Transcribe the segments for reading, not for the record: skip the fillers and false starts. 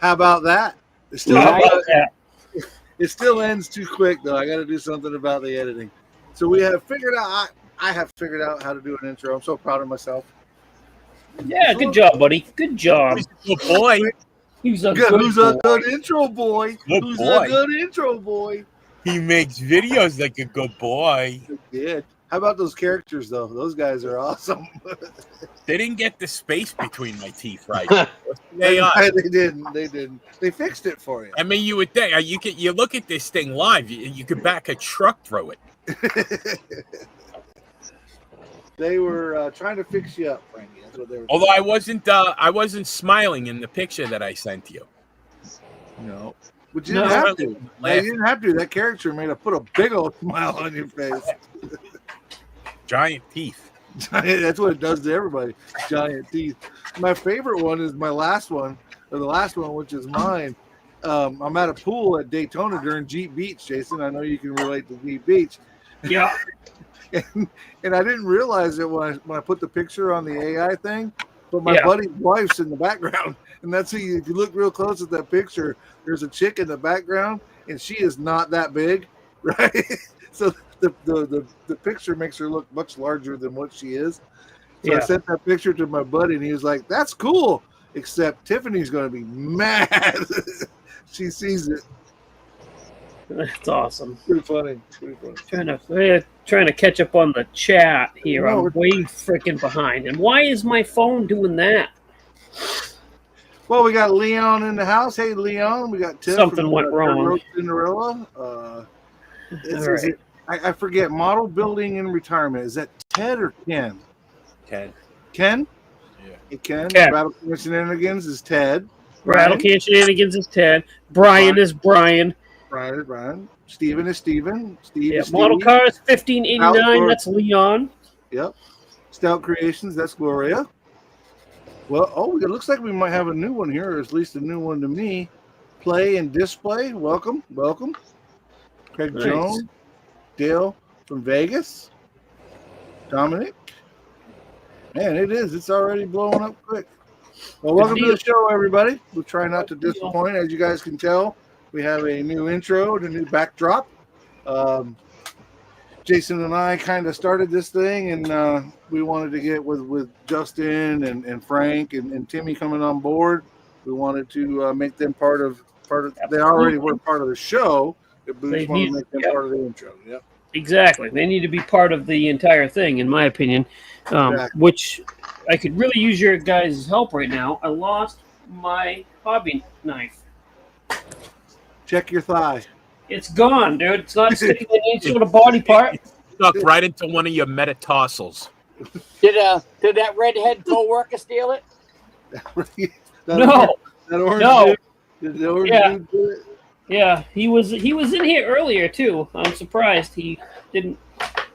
How about that? It still, it still ends too quick, though. I got to do something about the editing. So we have figured out. I have figured out how to do an intro. I'm so proud of myself. Yeah, good job, buddy. Good job. Good boy. He's a Who's good a good intro boy? Good Who's boy. a good intro boy? He makes videos like a good boy. Yeah. How about those characters, though? Those guys are awesome. They didn't get the space between my teeth right. They didn't. They didn't. They fixed it for you. I mean, you would think you look at this thing live, you could back a truck through it. They were trying to fix you up, Frankie. That's what they were. Although I wasn't smiling in the picture that I sent you. No, but you didn't have to. No, you didn't have to. That character made put a big old smile on your face. Giant teeth. That's what it does to everybody. Giant teeth. My favorite one is my last one, or the last one, which is mine. I'm at a pool at Daytona during Jeep Beach, Jason. I know you can relate to Jeep Beach. Yeah. And I didn't realize it when I put the picture on the AI thing, but my buddy's wife's in the background, and that's if you look real close at that picture, there's a chick in the background, and she is not that big, right? So the picture makes her look much larger than what she is. So I sent that picture to my buddy, and he was like, "That's cool," except Tiffany's going to be mad. She sees it. That's awesome. Pretty funny. Trying to catch up on the chat here. I'm way freaking behind. And why is my phone doing that? Well, we got Leon in the house. Hey, Leon. We got Tiff. Something went wrong. Cinderella. Right. I forget. Model building and retirement. Is that Ted or Ken? Ken. Ken? Yeah. Hey, Ken. Ken. Rattle Can Shenanigans is Ted. Rattle Can Shenanigans is Ted. Brian is Brian. Brian. Steven is Steven. Steve is Steve. Model Cars 1589. That's Leon. Yep. Stout Creations. That's Gloria. Well, it looks like we might have a new one here, or at least a new one to me. Play and Display. Welcome. Craig Jones. Dale from Vegas. Dominic. Man, it's already blowing up quick. Well, welcome to the show, everybody. We'll try not to disappoint. As you guys can tell, we have a new intro and a new backdrop. Jason and I kind of started this thing, and we wanted to get with Justin and Frank and Timmy coming on board. We wanted to make them part of. They already were part of the show, but we just want to make them part of the intro. Yep. Exactly. They need to be part of the entire thing, in my opinion, which I could really use your guys' help right now. I lost my hobby knife. Check your thigh. It's gone, dude. It's not sticking to any sort of body part. It's stuck right into one of your metatarsals. Did that redhead co-worker steal it? No. That orange dude? Did the orange dude do it? Yeah, he was in here earlier too. I'm surprised he didn't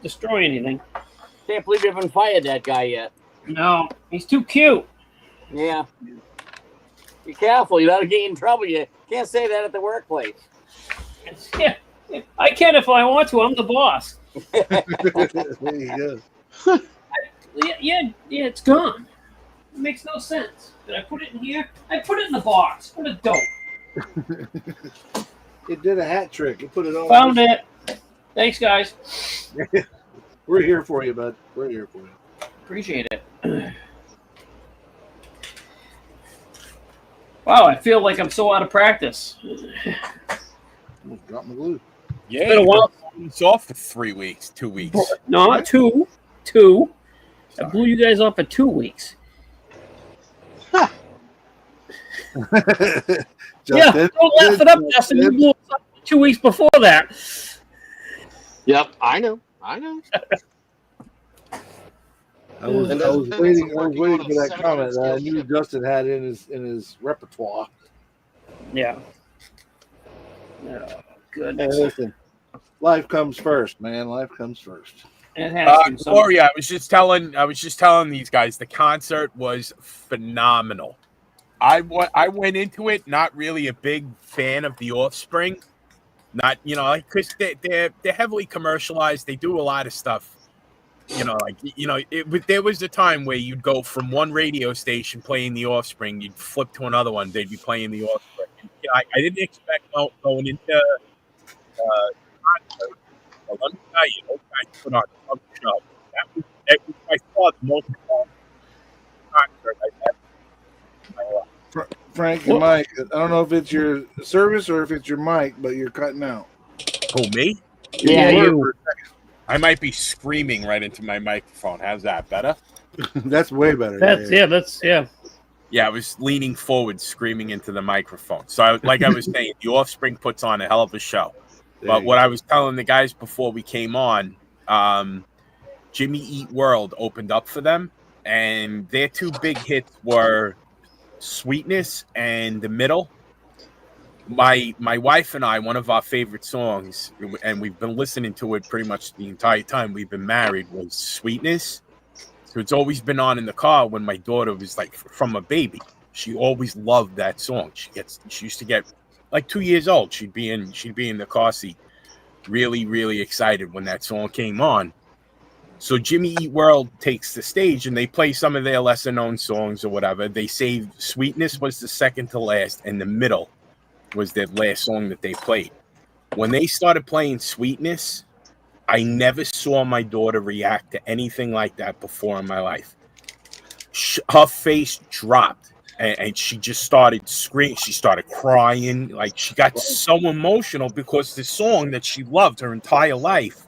destroy anything. Can't believe you haven't fired that guy yet. No, he's too cute. Yeah. Be careful. You gotta get in trouble. You can't say that at the workplace. Yeah, I can if I want to. I'm the boss. There you go. Yeah, it's gone. It makes no sense. Did I put it in here? I put it in the box. What a dope. It did a hat trick. It put it on. Found it. Thanks, guys. We're here for you, bud. We're here for you. Appreciate it. Wow, I feel like I'm so out of practice. Almost dropped my glue. Yeah, it's been a while. It's off for 3 weeks, 2 weeks. No, two. Sorry. I blew you guys off for 2 weeks. Justin, don't laugh it up, Justin. You blew us up 2 weeks before that. Yep, I know. I was waiting for that comment that I knew Justin had in his repertoire. Yeah. Oh, goodness. Hey, listen, life comes first, man. Life comes first. It has to. Gloria, I was just telling these guys the concert was phenomenal. I went into it not really a big fan of the Offspring, not because they're heavily commercialized. They do a lot of stuff, there was a time where you'd go from one radio station playing the Offspring, you'd flip to another one, they'd be playing the Offspring. I didn't expect going into concert. But let me tell you, those guys put on some show. That was by far the most fun concert I've ever in my life. Frank, your mic. I don't know if it's your service or if it's your mic, but you're cutting out. Who, me? Yeah, you. I might be screaming right into my microphone. How's that? Better? That's way better. Yeah. Yeah, I was leaning forward, screaming into the microphone. So, like I was saying, the Offspring puts on a hell of a show. But what I was telling the guys before we came on, Jimmy Eat World opened up for them, and their two big hits were Sweetness and The Middle. My wife and I, one of our favorite songs, and we've been listening to it pretty much the entire time we've been married, was Sweetness. So it's always been on in the car when my daughter was like from a baby. She always loved that song. She used to get like 2 years old. She'd be in the car seat, really, really excited when that song came on. So Jimmy Eat World takes the stage and they play some of their lesser known songs or whatever. They say Sweetness was the second to last, and The Middle was their last song that they played. When they started playing Sweetness, I never saw my daughter react to anything like that before in my life. Her face dropped and she just started screaming. She started crying. Like, she got so emotional because the song that she loved her entire life,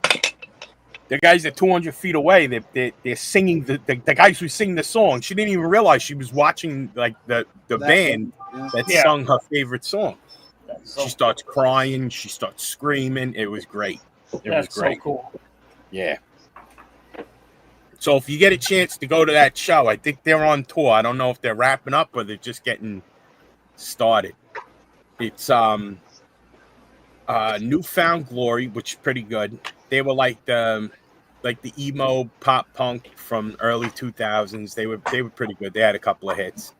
the guys are 200 feet away. They're singing the guys who sing the song. She didn't even realize she was watching like the band that sung her favorite song. She starts crying. She starts screaming. It was great. It was great. So cool. Yeah. So if you get a chance to go to that show, I think they're on tour. I don't know if they're wrapping up or they're just getting started. It's Newfound Glory, which is pretty good. They were like the emo pop punk from early 2000s. They were pretty good. They had a couple of hits.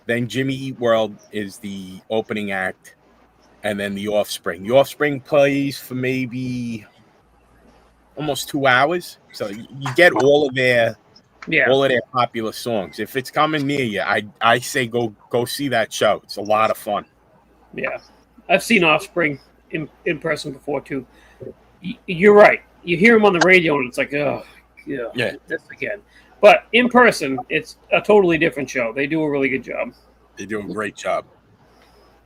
Then Jimmy Eat World is the opening act, and then the Offspring. The Offspring plays for maybe almost 2 hours, so you get all of their popular songs. If it's coming near you, I say go see that show. It's a lot of fun. Yeah, I've seen Offspring in person before too. You're right. You hear them on the radio, and it's like, oh, yeah, this again. But in person, it's a totally different show. They do a really good job. They do a great job.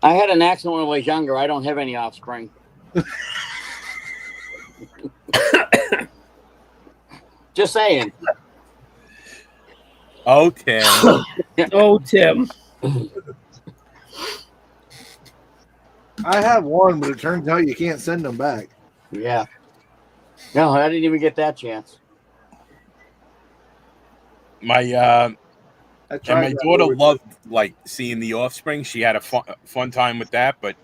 I had an accident when I was younger. I don't have any offspring. Just saying. Oh, Tim. Oh, Tim. I have one, but it turns out you can't send them back. Yeah. No, I didn't even get that chance. My daughter loved like seeing the Offspring. She had a fun time with that, but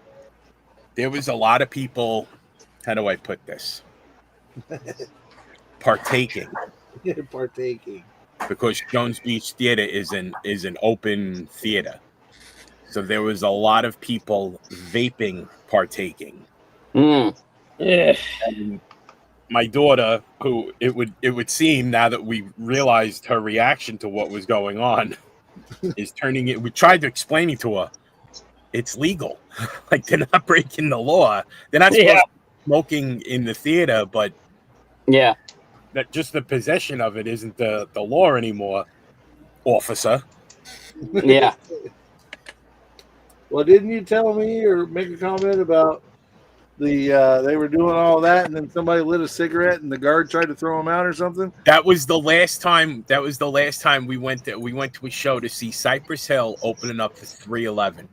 there was a lot of people. How do I put this? Partaking. Because Jones Beach Theater is an open theater, so there was a lot of people vaping, partaking. Yeah. And my daughter, who it would seem now that we realized her reaction to what was going on, is turning it. We tried to explain it to her. It's legal. Like, they're not breaking the law. They're not supposed to be smoking in the theater, but yeah, that just the possession of it isn't the law anymore, officer. Yeah. Well, didn't you tell me or make a comment about they were doing all that, and then somebody lit a cigarette, and the guard tried to throw him out or something? That was the last time. We went to a show to see Cypress Hill opening up for 311.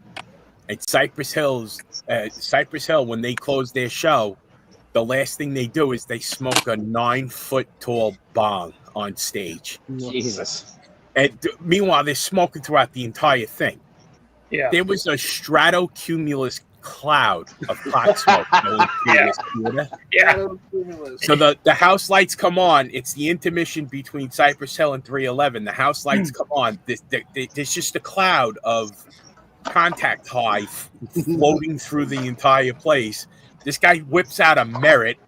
And Cypress Hill, when they close their show, the last thing they do is they smoke a 9-foot tall bong on stage. Jesus. And meanwhile, they're smoking throughout the entire thing. Yeah. There was a stratocumulus cloud of pot smoke going through this theater. Yeah. So the house lights come on. It's the intermission between Cypress Hill and 311. The house lights come on. There's just a cloud of contact high floating through the entire place. This guy whips out a Merit.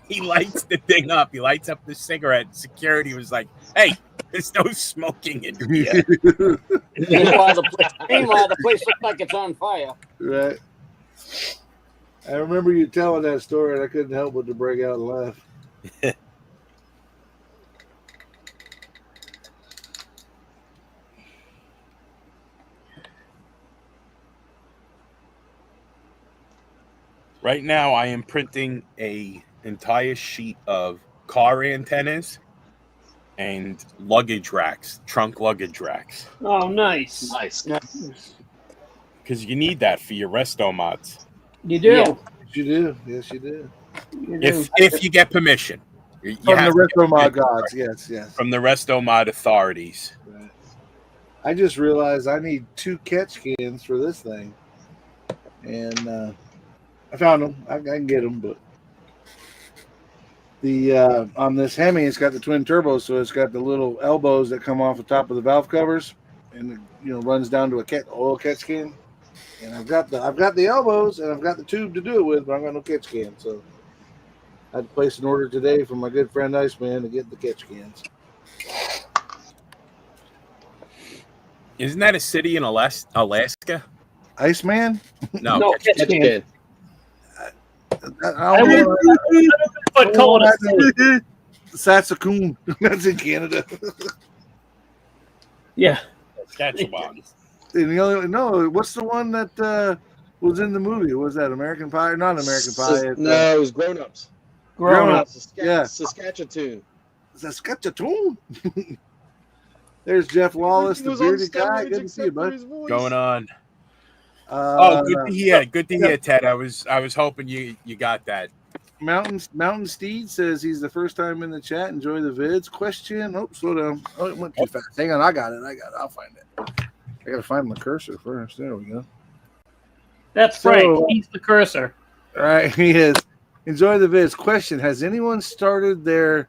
He lights the thing up. He lights up the cigarette. Security was like, "Hey, There's no smoking in here. Meanwhile, the place looks like it's on fire. Right. I remember you telling that story, and I couldn't help but to break out and laugh. Right now, I am printing a entire sheet of car antennas and luggage racks, trunk luggage racks. Oh, nice. Nice. Because you need that for your resto mods. You do. Yeah. Yes, you do. Yes, you do. You do. If you get permission. You From the have to get retro mod permission gods. Yes, yes. from the resto mod authorities. Right. I just realized I need 2 catch cans for this thing. And I found them. I can get them, but the on this Hemi, it's got the twin turbos, so it's got the little elbows that come off the top of the valve covers, and it, runs down to a oil catch can. And I've got the elbows, and I've got the tube to do it with, but I've got no catch can. So I had to place an order today from my good friend Iceman to get the catch cans. Isn't that a city in Alaska? Iceman? No. No, catch Catch can. can. I don't know. But call it a Saskatoon. That's in Canada. Yeah. Saskatchewan. And what's the one that was in the movie? Was that American Pie? Not American Pie. It's, No, it was Grown Ups. Grown up. Yeah. Saskatchewan. Saskatchewan. There's Jeff Wallace, the bearded guy. Good to see you, bud. Going on. Good Good to hear. Good to hear, Ted. I was hoping you got that. Mountain Steed says he's the first time in the chat. Enjoy the vids. Question. Oh, slow down. Oh, it went too fast. Hang on. I got it. I'll find it. I got to find my cursor first. There we go. That's Frank. He's the cursor. All right. He is. Enjoy the vids. Question. Has anyone started their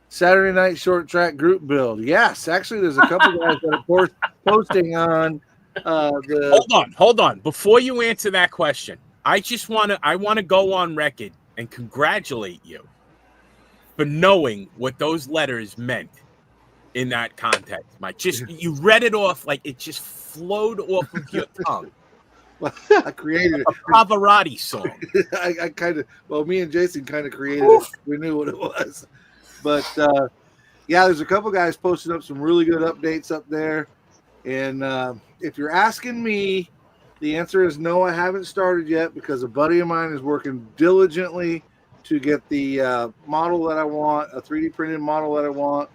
Saturday night short track group build? Yes. Actually, there's a couple guys that are posting on Hold on. Before you answer that question, I want to go on record and congratulate you for knowing what those letters meant in that context, Mike. You read it off like it just flowed off of your tongue. I created it. A Pavarotti song. I kind of, me and Jason kind of created it. We knew what it was. But, there's a couple guys posting up some really good updates up there. And if you're asking me, the answer is no, I haven't started yet because a buddy of mine is working diligently to get the model that I want, a 3D printed model that I want.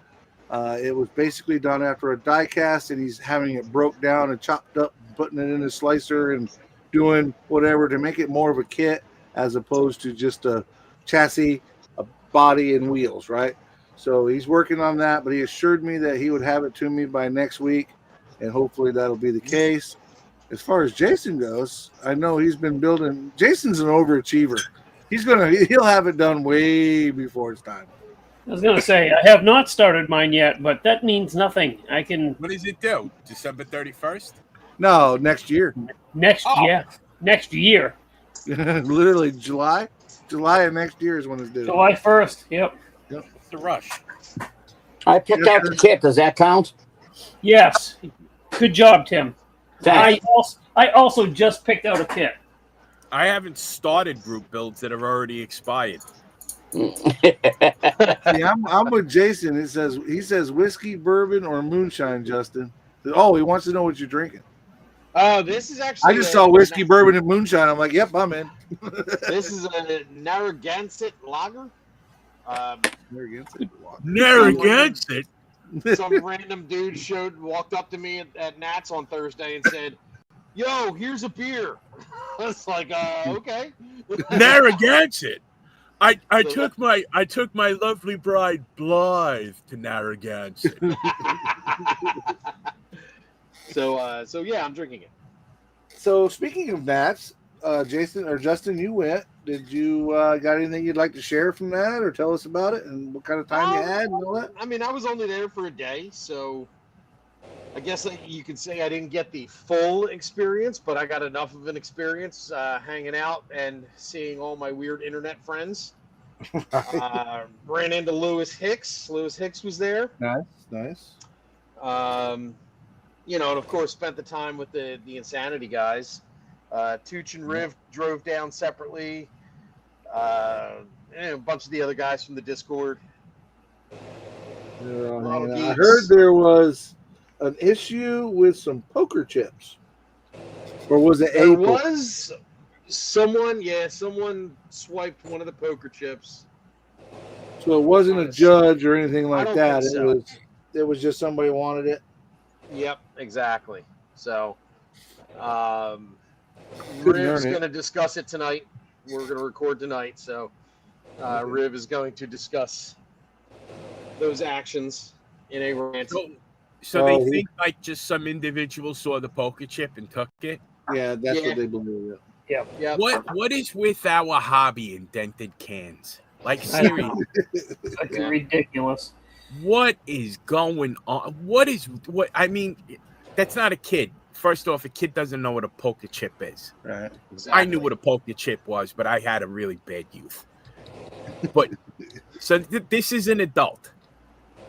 It was basically done after a die cast, and he's having it broke down and chopped up, and putting it in a slicer and doing whatever to make it more of a kit as opposed to just a chassis, a body, and wheels, right? So he's working on that, but he assured me that he would have it to me by next week, and hopefully that'll be the case. As far as Jason goes, I know he's been building. Jason's an overachiever. He'll have it done way before it's time. I was going to say, I have not started mine yet, but that means nothing. I can. What does it do? December 31st? No, next year. Next year. Literally July of next year is when it's due. July 1st. Yep. It's the rush. I picked out the kit. Does that count? Yes. Good job, Tim. Thanks. I also just picked out a kit. I haven't started group builds that have already expired. See, I'm with Jason. He says whiskey, bourbon, or moonshine, Justin. Oh, he wants to know what you're drinking. Oh, this is actually. I just saw whiskey, bourbon, and moonshine. I'm like, yep, I'm in. This is a Narragansett lager. Narragansett. Some random dude walked up to me at Nat's on Thursday and said, "Yo, here's a beer." I was like, okay. Narragansett. I took my lovely bride Blythe to Narragansett. So yeah, I'm drinking it. So speaking of Nats, Jason or Justin, you went. Did you got anything you'd like to share from that, or tell us about it, and what kind of time you had, and all that? I mean, I was only there for a day, so I guess you could say I didn't get the full experience, but I got enough of an experience hanging out and seeing all my weird internet friends. Ran into Lewis Hicks. Lewis Hicks was there. Nice. You know, and of course spent the time with the Insanity guys. Tooch and Riv drove down separately. And a bunch of the other guys from the Discord. I heard there was an issue with some poker chips. Or was it There April? was someone swiped one of the poker chips. So it wasn't a judge or anything like don't that. think so. It was just somebody wanted it. Yep, exactly. So, Riv's going to discuss it tonight. We're going to record tonight, so Riv is going to discuss those actions in a rant. So they think like just some individual saw the poker chip and took it? Yeah, that's what they believe. Yeah. What is with our hobby in dented cans? Like, seriously. Fucking ridiculous. What is going on? I mean, that's not a kid. First off, a kid doesn't know what a poker chip is. Right. Exactly. I knew what a poker chip was, but I had a really bad youth. But so this is an adult.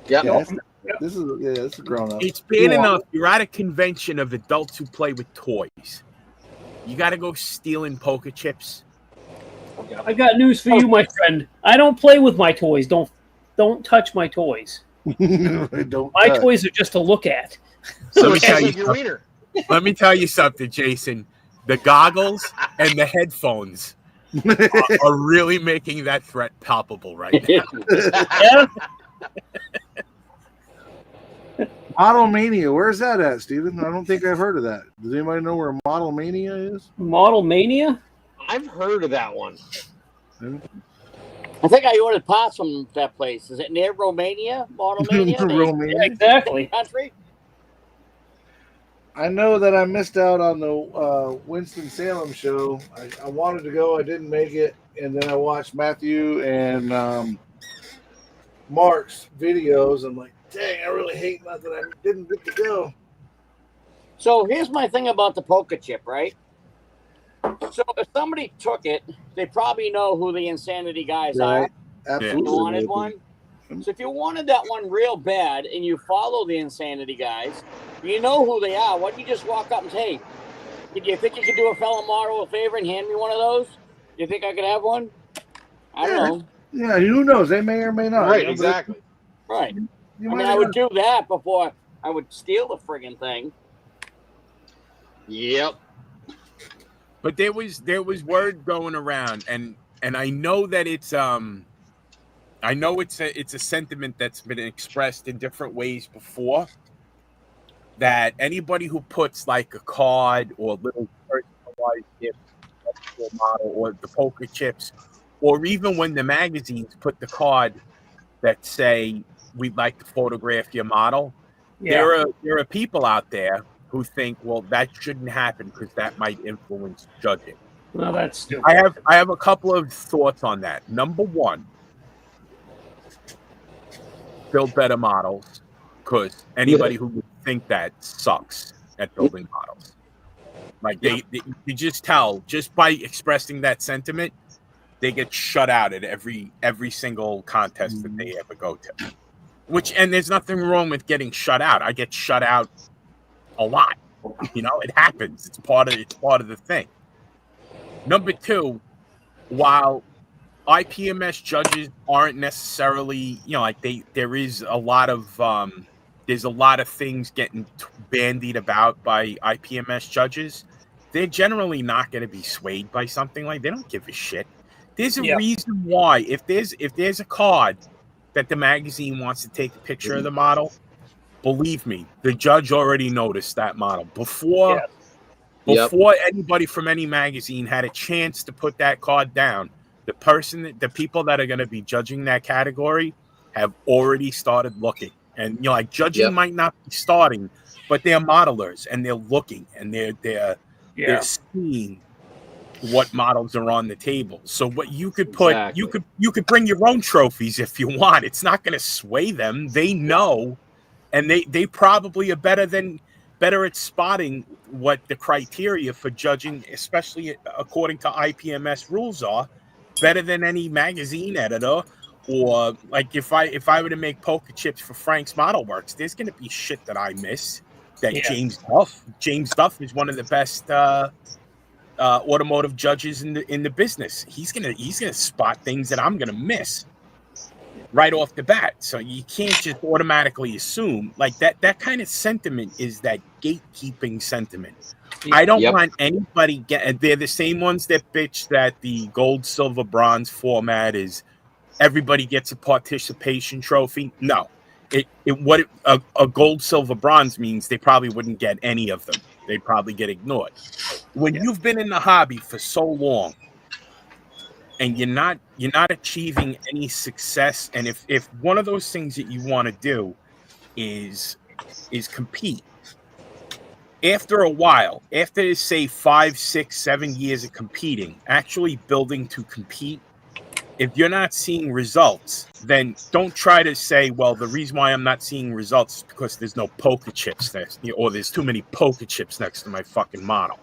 Yep. This is a grown up. It's bad enough you're at a convention of adults who play with toys. You got to go stealing poker chips. I got news for you, my friend. I don't play with my toys. Don't touch my toys. My toys are just to look at. So let me tell you something, Jason. The goggles and the headphones are really making that threat palpable right now. Yeah. Model Mania, where's that at, Steven? I don't think I've heard of that. Does anybody know where Model Mania is? Model Mania? I've heard of that one. I think I ordered parts from that place. Is it near Romania? Model Mania? Romania. Yeah, exactly. Country? I know that I missed out on the Winston-Salem show. I wanted to go. I didn't make it. And then I watched Matthew and Mark's videos. I'm like, dang, I really hate that I didn't get to go. So here's my thing about the poker chip, right? So if somebody took it, they probably know who the Insanity guys are. Absolutely. You wanted one. So if you wanted that one real bad and you follow the Insanity guys, you know who they are. Why don't you just walk up and say, hey, do you think you could do a fellow model a favor and hand me one of those? Do you think I could have one? I don't know. Yeah, who knows? They may or may not. Right, exactly. Right. I would do that before I would steal the friggin' thing. Yep. But there was word going around, and I know that it's a sentiment that's been expressed in different ways before. That anybody who puts like a card or little personalized gift model or the poker chips, or even when the magazines put the card that say we'd like to photograph your model, there are people out there who think, well, that shouldn't happen because that might influence judging. Well, that's stupid. I have a couple of thoughts on that. Number one, build better models, because anybody who would think that sucks at building models. Like you just tell, just by expressing that sentiment, they get shut out at every single contest that they ever go to. And there's nothing wrong with getting shut out. I get shut out a lot. You know, it happens. It's part of the thing. Number two, while IPMS judges aren't necessarily, like there's a lot of things getting bandied about by IPMS judges. They're generally not going to be swayed by something like, they don't give a shit. There's a reason why. If there's a card that the magazine wants to take a picture of the model, believe me, the judge already noticed that model before anybody from any magazine had a chance to put that card down. The people that are going to be judging that category have already started looking. And judging might not be starting, but they're modelers and they're looking and they're seeing what models are on the table. So what you could put, you could bring your own trophies if you want. It's not going to sway them. They know, and they probably are better at spotting what the criteria for judging, especially according to IPMS rules, are, better than any magazine editor. Or like if I were to make poker chips for Frank's Model Works, there's going to be shit that I miss. That James Duff is one of the best automotive judges in the business. He's gonna spot things that I'm gonna miss right off the bat. So you can't just automatically assume like that. That kind of sentiment is that gatekeeping sentiment. I don't want anybody they're the same ones that bitch that the gold, silver, bronze format is everybody gets a participation trophy. No. A gold, silver, bronze means they probably wouldn't get any of them. They'd probably get ignored. When you've been in the hobby for so long and you're not achieving any success, and if one of those things that you want to do is compete, after a while, after say 5, 6, 7 years of competing, actually building to compete, if you're not seeing results, then don't try to say, well, the reason why I'm not seeing results is because there's no poker chips there, or there's too many poker chips next to my fucking model.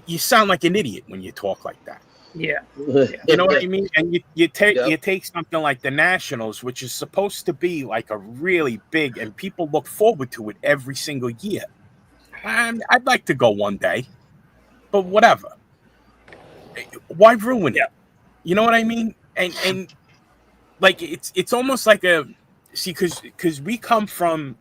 You sound like an idiot when you talk like that. Yeah. You know what I mean? And you take something like the Nationals, which is supposed to be like a really big, and people look forward to it every single year. I'd like to go one day, but whatever. Why ruin it? You know what I mean? And like it's almost like because we come from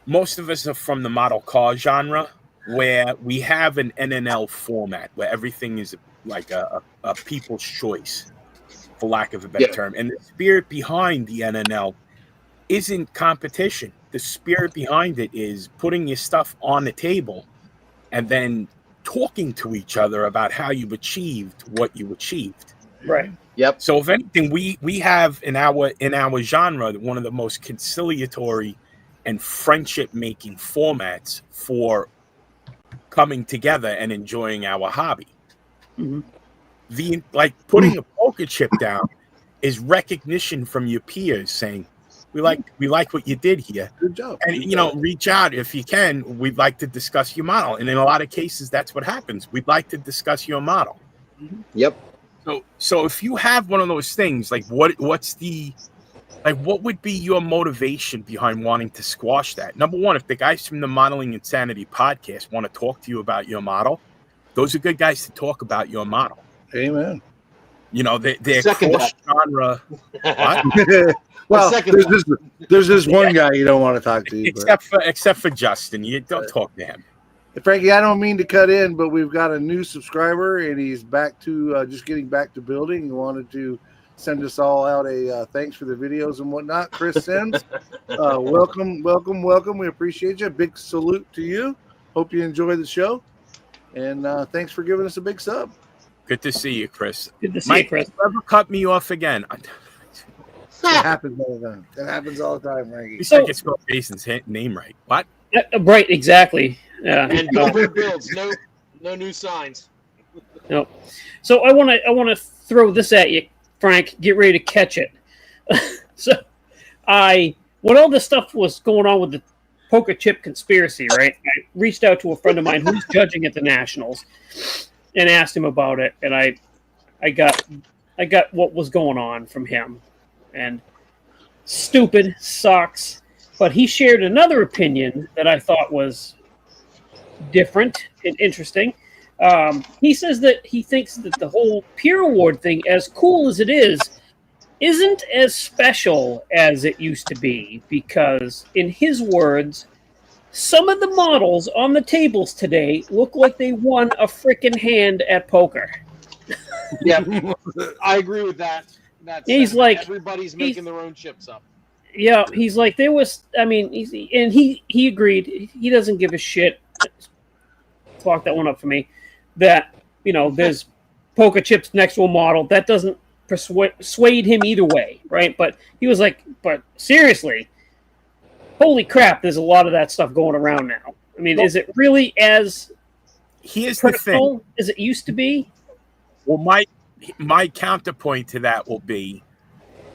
most of us are from the model car genre, where we have an NNL format where everything is like a people's choice, for lack of a better term. And the spirit behind the NNL isn't competition. The spirit behind it is putting your stuff on the table and then talking to each other about how you've achieved what you achieved. Right. Yep. So if anything, we have in our genre one of the most conciliatory and friendship making formats for coming together and enjoying our hobby. Mm-hmm. Putting a poker chip down is recognition from your peers saying, we like what you did here. Good job. And reach out if you can. We'd like to discuss your model. And in a lot of cases, that's what happens. We'd like to discuss your model. Yep. So if you have one of those things, like what would be your motivation behind wanting to squash that? Number one, if the guys from the Modeling Insanity podcast want to talk to you about your model, those are good guys to talk about your model. Amen. They're cross-genre. Well, there's this one guy you don't want to talk to. Except for Justin. You don't talk to him. Frankie, I don't mean to cut in, but we've got a new subscriber, and he's back to just getting back to building. He wanted to send us all out a thanks for the videos and whatnot. Chris Sims, welcome. We appreciate you. Big salute to you. Hope you enjoy the show, and thanks for giving us a big sub. Good to see you, Chris. Good to see you, Chris. Never cut me off again. It happens all the time. It happens all the time, Frankie. I can spell Jason's name right. What? Right, exactly. And Gilbert builds. No new signs. No. So I want to throw this at you, Frank. Get ready to catch it. When all this stuff was going on with the poker chip conspiracy, right? I reached out to a friend of mine who's judging at the Nationals and asked him about it, and I got what was going on from him. And stupid, sucks. But he shared another opinion that I thought was different and interesting. He says that he thinks that the whole peer award thing, as cool as it is, isn't as special as it used to be, because, in his words, some of the models on the tables today look like they won a frickin' hand at poker. Yeah, I agree with that. He's like, everybody's making their own chips up. Yeah, he's like, there was, I mean, he agreed. He doesn't give a shit. Clock that one up for me. That, there's poker chips next to a model. That doesn't persuade him either way, right? But he was like, but seriously, holy crap, there's a lot of that stuff going around now. I mean, is it really as critical as it used to be? Well, my counterpoint to that will be,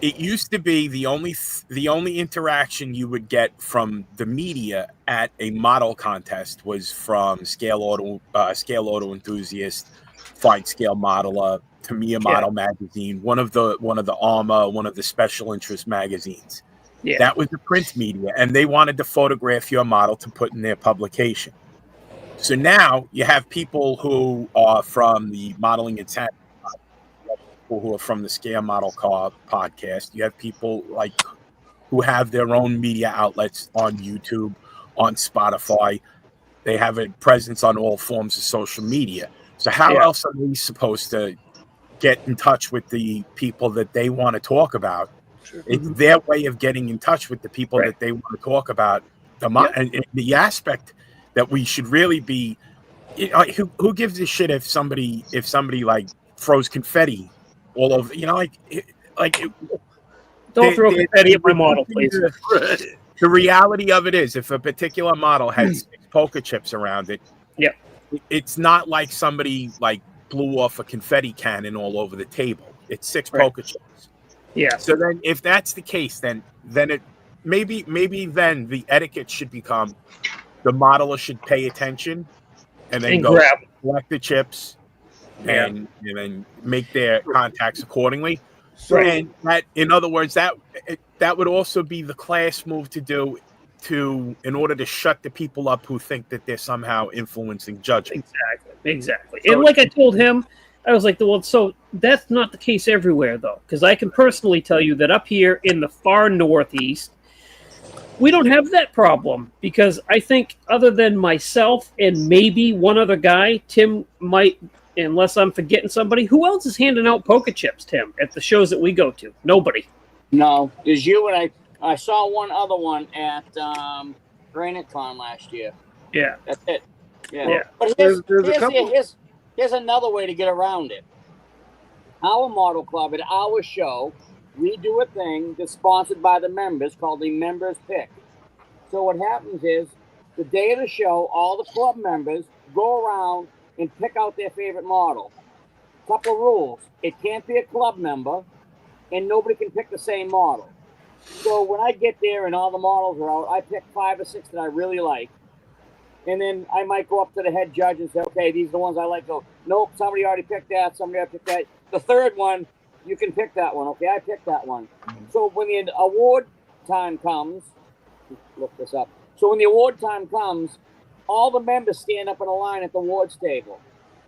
it used to be the only interaction you would get from the media at a model contest was from scale auto enthusiast, Fine Scale Modeler, Tamiya Model Magazine, one of the ARMA, one of the special interest magazines. Yeah. That was the print media, and they wanted to photograph your model to put in their publication. So now you have people who are from the Modeling Insanity, people who are from the Scale Model Car podcast. You have people like who have their own media outlets on YouTube, on Spotify. They have a presence on all forms of social media. So how else are we supposed to get in touch with the people that they want to talk about? It's their way of getting in touch with the people that they want to talk about. And the aspect that we should really be, who gives a shit if somebody like throws confetti all over, don't throw confetti at my model, please. The reality of it is, if a particular model has 6 poker chips around it, it's not like somebody like blew off a confetti cannon all over the table. It's 6 poker chips. Yeah. So then, if that's the case, then it maybe then the etiquette should become the modeler should pay attention and then go collect the chips and then make their contacts accordingly. And that, in other words, that would also be the class move to do in order to shut the people up who think that they're somehow influencing judgment. Exactly. So, and like I told him, I was like, well, so that's not the case everywhere, though, because I can personally tell you that up here in the far northeast, we don't have that problem, because I think other than myself and maybe one other guy, Tim might, unless I'm forgetting somebody, who else is handing out poker chips, Tim, at the shows that we go to? Nobody. No, there's you and I saw one other one at Granite Con last year. Yeah. That's it. Yeah. But here's another way to get around it. Our model club at our show, we do a thing that's sponsored by the members called the Members Pick. So what happens is, the day of the show, all the club members go around and pick out their favorite model. Couple of rules. It can't be a club member, and nobody can pick the same model. So when I get there and all the models are out, I pick 5 or 6 that I really like. And then I might go up to the head judge and say, okay, these are the ones I like. Go, nope, somebody already picked that. Somebody already picked that. The third one, you can pick that one. Okay, I picked that one. So when the award time comes, look this up. So when the award time comes, all the members stand up in a line at the awards table.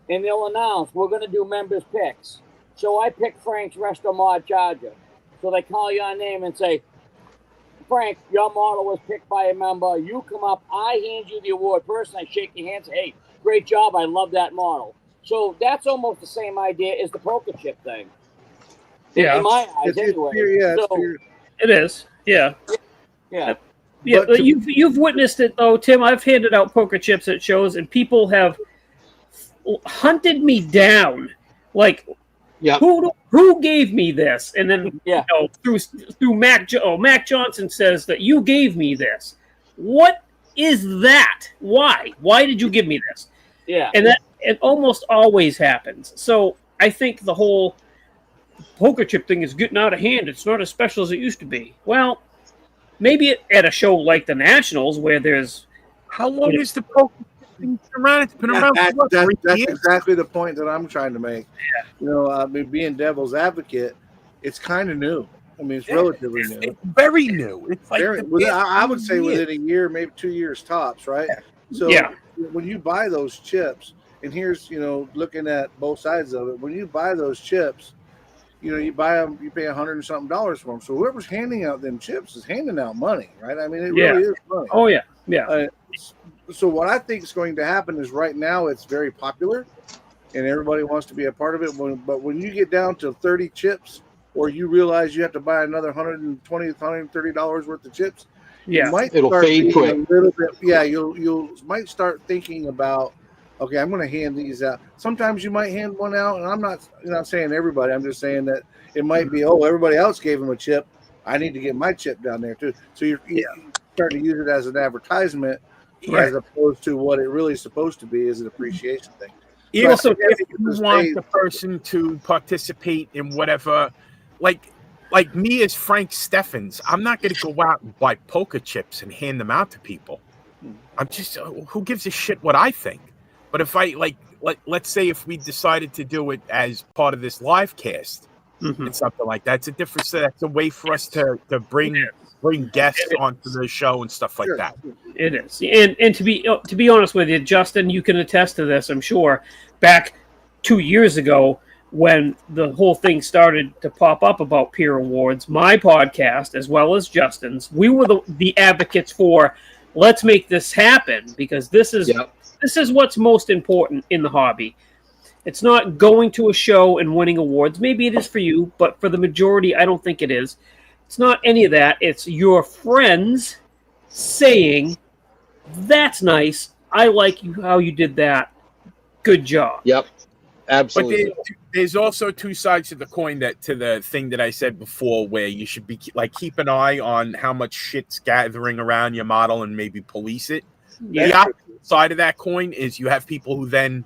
And they'll announce, we're going to do members picks. So I pick Frank's Resto Mod Charger. So they call your name and say, Frank, your model was picked by a member. You come up, I hand you the award. First, I shake your hand and say, hey, great job. I love that model. So that's almost the same idea as the poker chip thing. Yeah. In my eyes, anyway. It is. Yeah. Yeah. Yeah, but you've witnessed it, though, Tim. I've handed out poker chips at shows, and people have hunted me down. Like, who gave me this? And then through Mac Johnson says that you gave me this. What is that? Why? Why did you give me this? Yeah, and that it almost always happens. So I think the whole poker chip thing is getting out of hand. It's not as special as it used to be. Well, maybe at a show like the Nationals where there's how long is the poker been around? It's been around. That's exactly the point that I'm trying to make. Yeah. I mean, being devil's advocate, it's kind of new. I mean, it's relatively new. It's very new. It's like I would say within a year, maybe 2 years tops, right? So when you buy those chips, and here's looking at both sides of it. When you buy those chips, you buy them, you pay $100 and something for them. So whoever's handing out them chips is handing out money, right? I mean, it really is money. Oh yeah. So what I think is going to happen is right now it's very popular, and everybody wants to be a part of it. But when you get down to 30 chips, or you realize you have to buy another $120, $130 worth of chips, it'll fade quick. A little bit. Yeah, you might start thinking about, okay, I'm going to hand these out. Sometimes you might hand one out, and I'm not saying everybody. I'm just saying that it might be, everybody else gave them a chip. I need to get my chip down there too. So you're starting to use it as an advertisement, as opposed to what it really is supposed to be, is an appreciation thing. Also, if you want the person to participate in whatever, like me as Frank Steffens, I'm not going to go out and buy poker chips and hand them out to people. I'm just, who gives a shit what I think? But if I let's say if we decided to do it as part of this live cast and something like that, it's a different set. That's a way for us to bring guests onto the show and stuff like that. It is, and to be honest with you, Justin, you can attest to this. I'm sure back 2 years ago when the whole thing started to pop up about peer awards, my podcast as well as Justin's, we were the advocates for let's make this happen because this is what's most important in the hobby. It's not going to a show and winning awards. Maybe it is for you, but for the majority, I don't think it is. It's not any of that. It's your friends saying, "That's nice. I like you how you did that. Good job." Yep, absolutely. But there's also two sides to the coin to the thing that I said before, where you should be keep an eye on how much shit's gathering around your model and maybe police it. Yeah. The opposite side of that coin is you have people who then,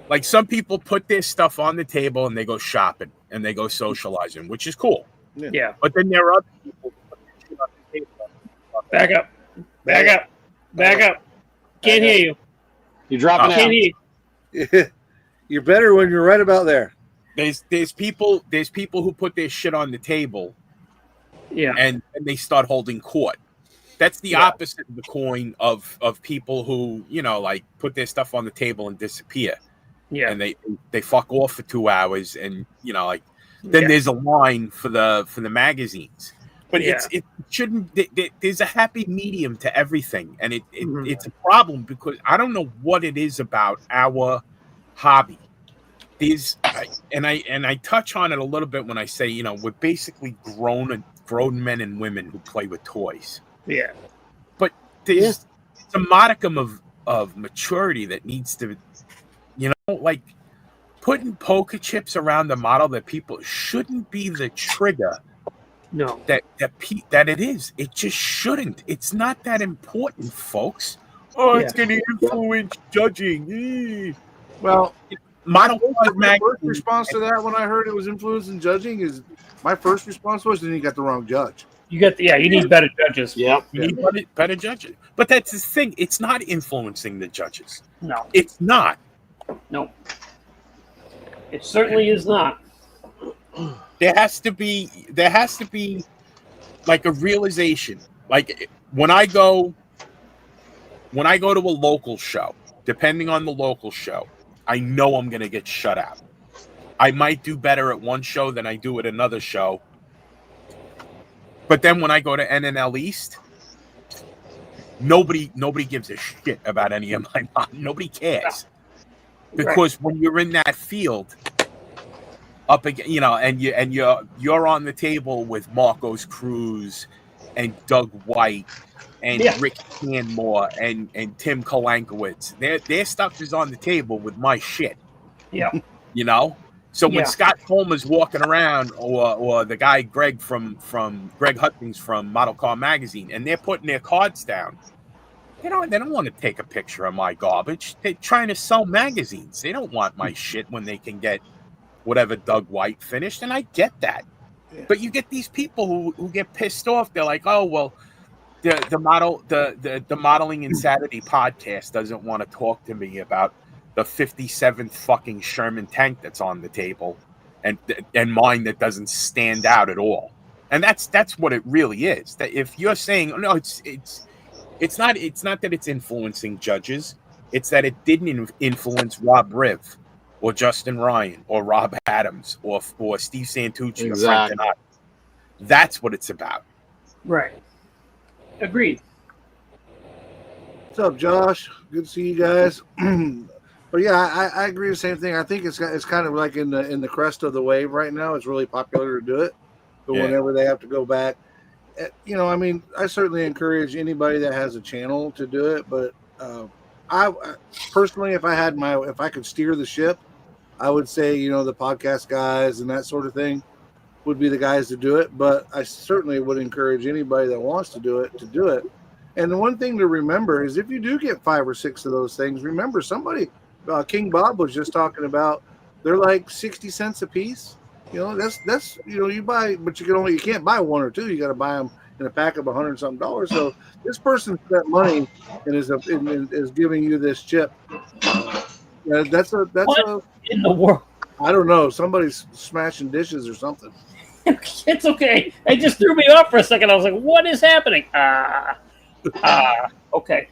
like some people put their stuff on the table and they go shopping and they go socializing, which is cool. Yeah. But then there are other people who put their shit on the table. Back up. Can't hear you. You're dropping out. Can't hear you. You're better when you're right about there. There's people who put their shit on the table, and they start holding court. That's the opposite of the coin of people who put their stuff on the table and disappear. Yeah, and they fuck off for 2 hours, and then there's a line for the magazines. But it shouldn't. There's a happy medium to everything, and it's a problem because I don't know what it is about our hobby. I touch on it a little bit when I say we're basically grown men and women who play with toys. Yeah, but there's a modicum of maturity that needs to, like putting poker chips around the model that people shouldn't be the trigger. No, that it is. It just shouldn't. It's not that important, folks. It's going to influence judging. Well, my first response to that when I heard it was influencing judging is my first response was then you got the wrong judge. You need better judges. You need better judges. But that's the thing. It's not influencing the judges. No, it's not. No, it certainly is not. There has to be like a realization. Like when I go to a local show, depending on the local show, I know I'm going to get shut out. I might do better at one show than I do at another show. But then when I go to NNL East, nobody gives a shit about any of my models. Nobody cares. Because when you're in that field, up again, and you're on the table with Marcos Cruz and Doug White and Rick Canmore and Tim Kolankowitz. Their stuff is on the table with my shit. Yeah. So when Scott Coleman's walking around or the guy Greg from Greg Hutchings from Model Car Magazine and they're putting their cards down, they don't want to take a picture of my garbage. They're trying to sell magazines. They don't want my shit when they can get whatever Doug White finished, and I get that. Yeah. But you get these people who get pissed off. They're like, oh well, the Modeling Insanity podcast doesn't want to talk to me about the 57th fucking Sherman tank that's on the table and mine that doesn't stand out at all. And that's what it really is. That if you're saying no, it's not that it's influencing judges, it's that it didn't influence Rob Riv or Justin Ryan or Rob Adams or Steve Santucci or Frank Donato. That's what it's about. Right. Agreed. What's up, Josh? Good to see you guys. But yeah, I agree the same thing. I think it's kind of like in the crest of the wave right now. It's really popular to do it. But whenever they have to go back, I certainly encourage anybody that has a channel to do it. But I personally, if I could steer the ship, I would say the podcast guys and that sort of thing would be the guys to do it. But I certainly would encourage anybody that wants to do it to do it. And the one thing to remember is if you do get 5 or 6 of those things, remember somebody. King Bob was just talking about they're like 60 cents a piece. That's you buy, but you can't buy 1 or 2. You got to buy them in a pack of $100 something. So this person spent money and is giving you this chip. That's What a in the world? I don't know. Somebody's smashing dishes or something. It's okay. It just threw me off for a second. I was like, what is happening? Okay.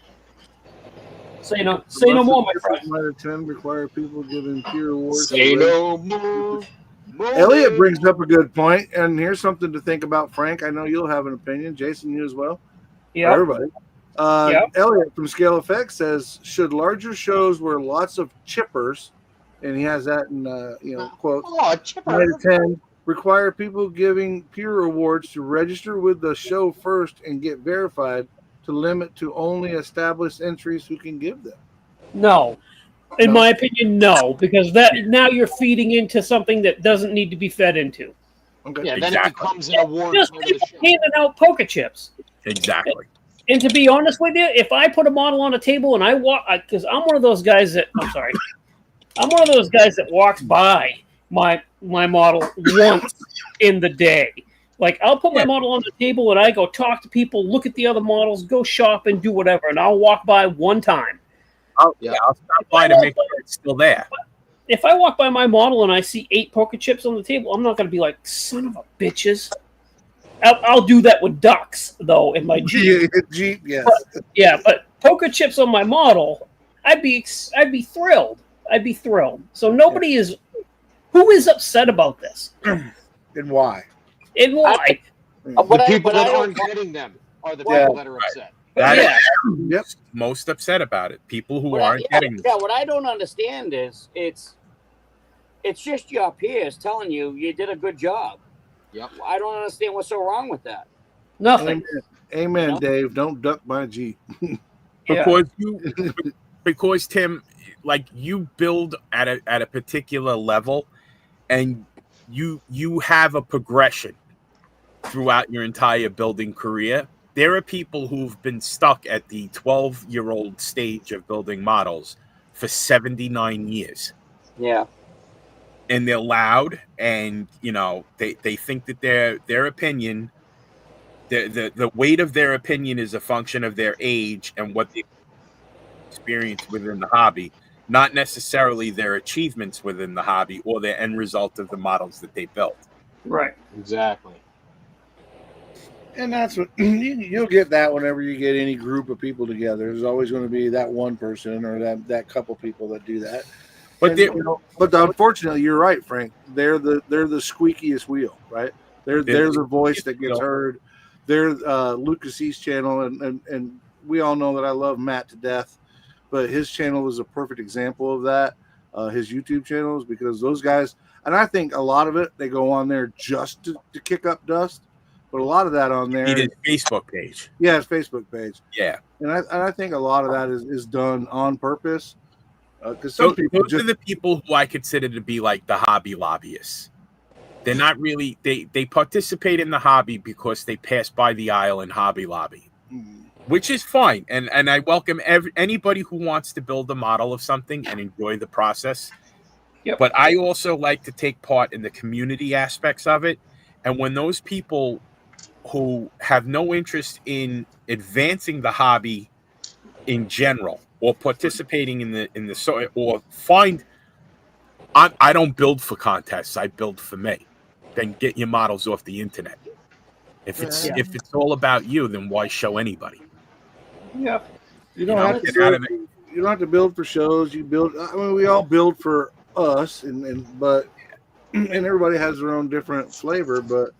Say no more, my friend. 10 require people giving peer awards. Say no more. Elliot brings up a good point, and here's something to think about, Frank. I know you'll have an opinion. Jason, you as well. Yeah. Everybody. Yep. Elliot from Scale Effect says, should larger shows where lots of chippers, and he has that in quotes, Oh, chipper. 9 to 10, require people giving peer awards to register with the show first and get verified to limit to only established entries who can give them? No. In No? my opinion, no, because that now you're feeding into something that doesn't need to be fed into. Okay. Yeah, then Exactly. it becomes an award Just for the people show. handing out poker chips. Exactly. And to be honest with you, if I put a model on a table and I walk, because I'm one of those guys that walks by my model once in the day. Like, I'll put my model on the table and I go talk to people, look at the other models, go shop and do whatever, and I'll walk by one time. I'll stop by to make sure it's still there. If I walk by my model and I see 8 poker chips on the table, I'm not going to be like, son of a bitches. I'll do that with ducks, though, in my Jeep. Jeep, yes. But poker chips on my model, I'd be thrilled. I'd be thrilled. So nobody is. Who is upset about this? And why? And why? The people that aren't getting them are the people that are upset. That's most upset about it. People who aren't getting them. Yeah, what I don't understand is it's just your peers telling you did a good job. Yep. I don't understand what's so wrong with that. Nothing. Amen, No. Dave. Don't duck my Jeep. Because Tim, like, you build at a particular level, and you have a progression throughout your entire building career. There are people who've been stuck at the 12-year-old stage of building models for 79 years. Yeah. And they're loud, and they think that their opinion, the weight of their opinion is a function of their age and what they experience within the hobby, not necessarily their achievements within the hobby or the end result of the models that they built. Right. Exactly. And that's what you'll get that whenever you get any group of people together. There's always going to be that one person or that couple people that do that. But unfortunately, you're right, Frank. They're the squeakiest wheel, right? They're the voice that gets heard. They're Lucas East channel, and we all know that I love Matt to death, but his channel is a perfect example of that. His YouTube channels, because those guys, and I think a lot of it, they go on there just to kick up dust. But a lot of that on there, His Facebook page. Yeah, his Facebook page. Yeah, and I think a lot of that is done on purpose. Because those are the people who I consider to be like the hobby lobbyists. They're not really they participate in the hobby because they pass by the aisle in Hobby Lobby, which is fine. And I welcome anybody who wants to build a model of something and enjoy the process. Yep. But I also like to take part in the community aspects of it. And when those people who have no interest in advancing the hobby in general or participating in the or find I don't build for contests, I build for me. Then get your models off the internet. If it's all about you, then why show anybody? Yeah. You don't have to build for shows. You build. I mean, we all build for us, and everybody has their own different flavor. But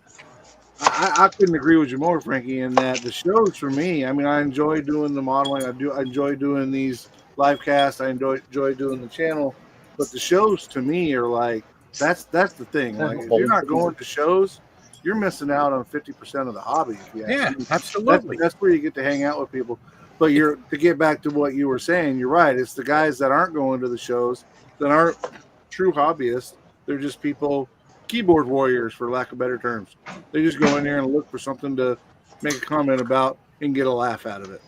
I couldn't agree with you more, Frankie, in that the shows for me. I mean, I enjoy doing the modeling. I enjoy doing these live casts. I enjoy doing the channel. But the shows to me are like that's the thing. Like if you're not going to shows, you're missing out on 50% of the hobby. Yeah, absolutely. That's where you get to hang out with people. But to get back to what you were saying, you're right. It's the guys that aren't going to the shows that aren't true hobbyists. They're just people, keyboard warriors, for lack of better terms. They just go in there and look for something to make a comment about and get a laugh out of it.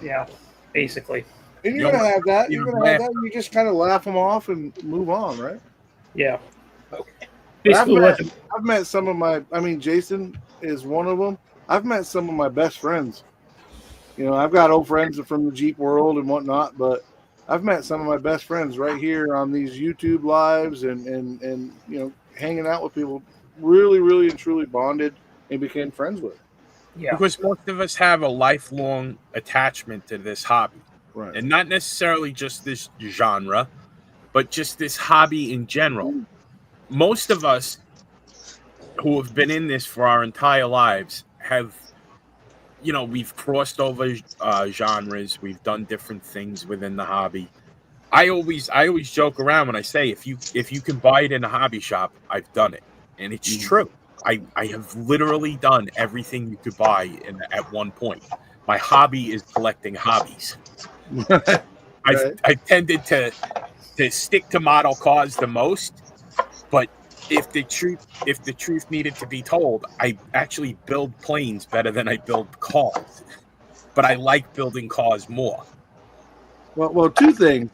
Yeah, basically. And you're gonna have that. You're gonna have that. And you just kind of laugh them off and move on, right? Yeah. I've met some of my. I mean, Jason. is one of them. I've met some of my best friends. You know, I've got old friends from the Jeep world and whatnot, but I've met some of my best friends right here on these YouTube lives and you know, hanging out with people, really, really and truly bonded and became friends with. Yeah. Because most of us have a lifelong attachment to this hobby. Right. And not necessarily just this genre, but just this hobby in general. Most of us who have been in this for our entire lives have, you know, we've crossed over genres. We've done different things within the hobby. I always joke around when I say if you can buy it in a hobby shop, I've done it, and it's true. I have literally done everything you could buy at one point. My hobby is collecting hobbies. I tended to stick to model cars the most, but if the truth needed to be told, I actually build planes better than I build cars. But I like building cars more. Well, two things.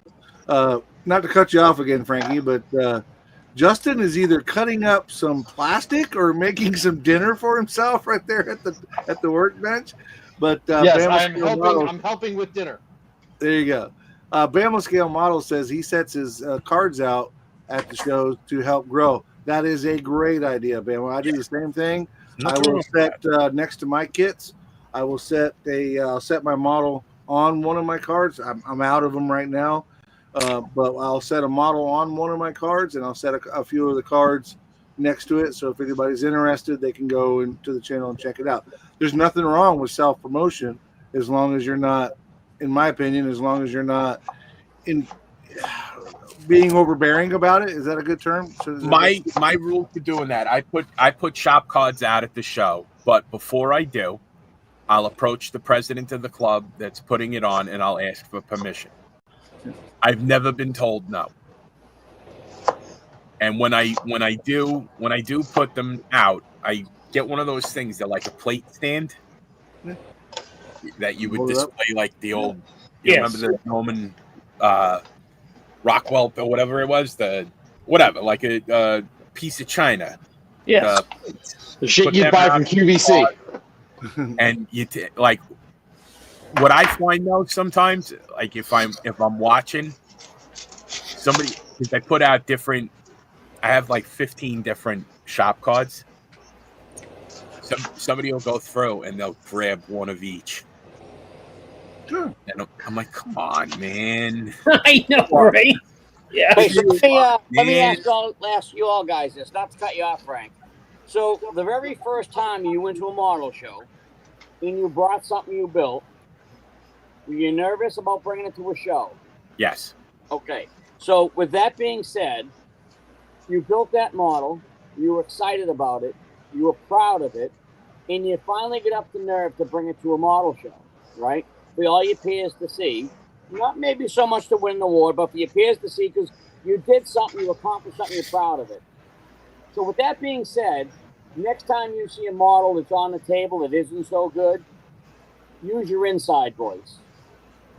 Not to cut you off again, Frankie, but Justin is either cutting up some plastic or making some dinner for himself right there at the workbench. But yes, Bama I'm helping with dinner. There you go. Bama Scale Model says he sets his cards out at the shows to help grow. That is a great idea, Bama. I do the same thing. I will set next to my kits. I will set set my model on one of my cards. I'm out of them right now. But I'll set a model on one of my cards, and I'll set a few of the cards next to it. So if anybody's interested, they can go into the channel and check it out. There's nothing wrong with self-promotion as long as you're not, in my opinion, as long as you're not in being overbearing about it. Is that a good term? So my rule for doing that, I put shop cards out at the show, but before I do, I'll approach the president of the club that's putting it on, and I'll ask for permission. I've never been told no. And when I do put them out, I get one of those things that like a plate stand that you would display like the old. You remember the Roman Rockwell or whatever it was, like a piece of china. Yes. The shit you buy from QVC. And you like. What I find though sometimes, like if I'm watching somebody, because I put out I have like 15 different shop cards. Somebody will go through and they'll grab one of each. Sure. And I'm like, come on, man. I know, right? Yeah. Hey, so let me ask you all guys this, not to cut you off, Frank. So the very first time you went to a model show and you brought something you built, were you nervous about bringing it to a show? Yes. Okay. So with that being said, you built that model, you were excited about it, you were proud of it, and you finally get up the nerve to bring it to a model show, right? For all your peers to see. Not maybe so much to win an award, but for your peers to see because you did something, you accomplished something, you're proud of it. So with that being said, next time you see a model that's on the table that isn't so good, use your inside voice.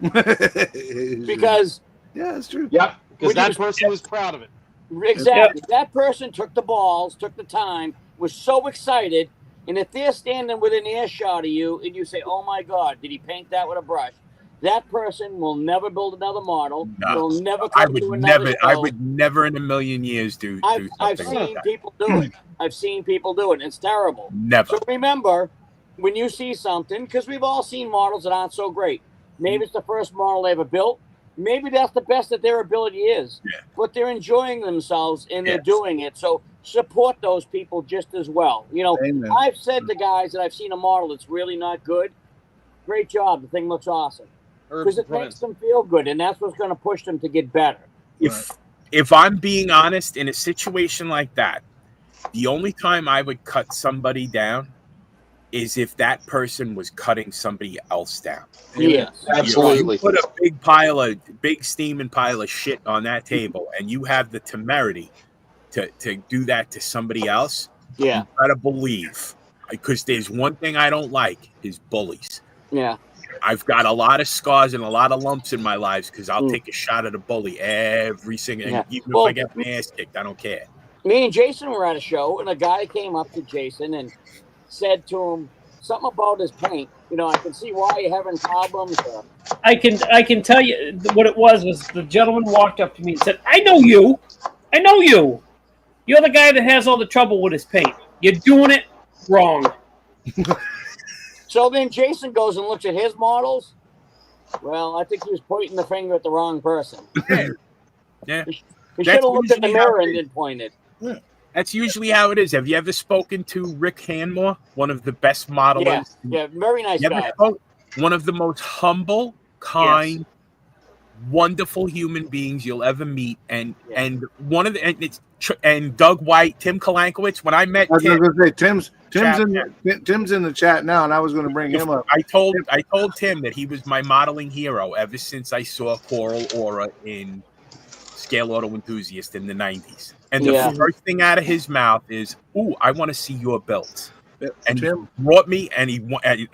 Because it's true. Yep, because that person was proud of it. Exactly. Yep. That person took the balls, took the time, was so excited, and if they're standing within earshot of you and you say, "Oh my God, did he paint that with a brush?" That person will never build another model. No. Will never come to another show. I would never in a million years do something I've seen people do it. I've seen people do it. It's terrible. Never. So remember, when you see something, because we've all seen models that aren't so great. Maybe it's the first model they ever built. Maybe that's the best that their ability is. Yeah. But they're enjoying themselves and they're doing it. So support those people just as well. You know, Amen. I've said to guys that I've seen a model that's really not good, great job. The thing looks awesome. Because it makes them feel good, and that's what's going to push them to get better. If I'm being honest, in a situation like that, the only time I would cut somebody down is if that person was cutting somebody else down. Yes, absolutely. You put a big steaming pile of shit on that table, and you have the temerity to do that to somebody else. Yeah, you gotta believe, because there's one thing I don't like is bullies. Yeah. I've got a lot of scars and a lot of lumps in my life because I'll take a shot at a bully every single, even if I get my ass kicked, I don't care. Me and Jason were at a show, and a guy came up to Jason and said to him something about his paint. You know, I can see why you're having problems. I can tell you what it was the gentleman walked up to me and said, I know you. You're the guy that has all the trouble with his paint. You're doing it wrong. So then Jason goes and looks at his models. Well, I think he was pointing the finger at the wrong person. Yeah. He should have looked at the mirror and then pointed. Yeah. That's usually how it is. Have you ever spoken to Rick Hanmore, one of the best modelers? Yeah, very nice guy. One of the most humble, kind, wonderful human beings you'll ever meet, and one of the and Doug White, Tim Kalankowicz. When I met Tim, Tim's in the chat now, and I was going to bring him up. I told Tim that he was my modeling hero ever since I saw Coral Aura in Scale Auto Enthusiast in the 90s. And the first thing out of his mouth is, "Ooh, I want to see your builds." And Tim brought me, and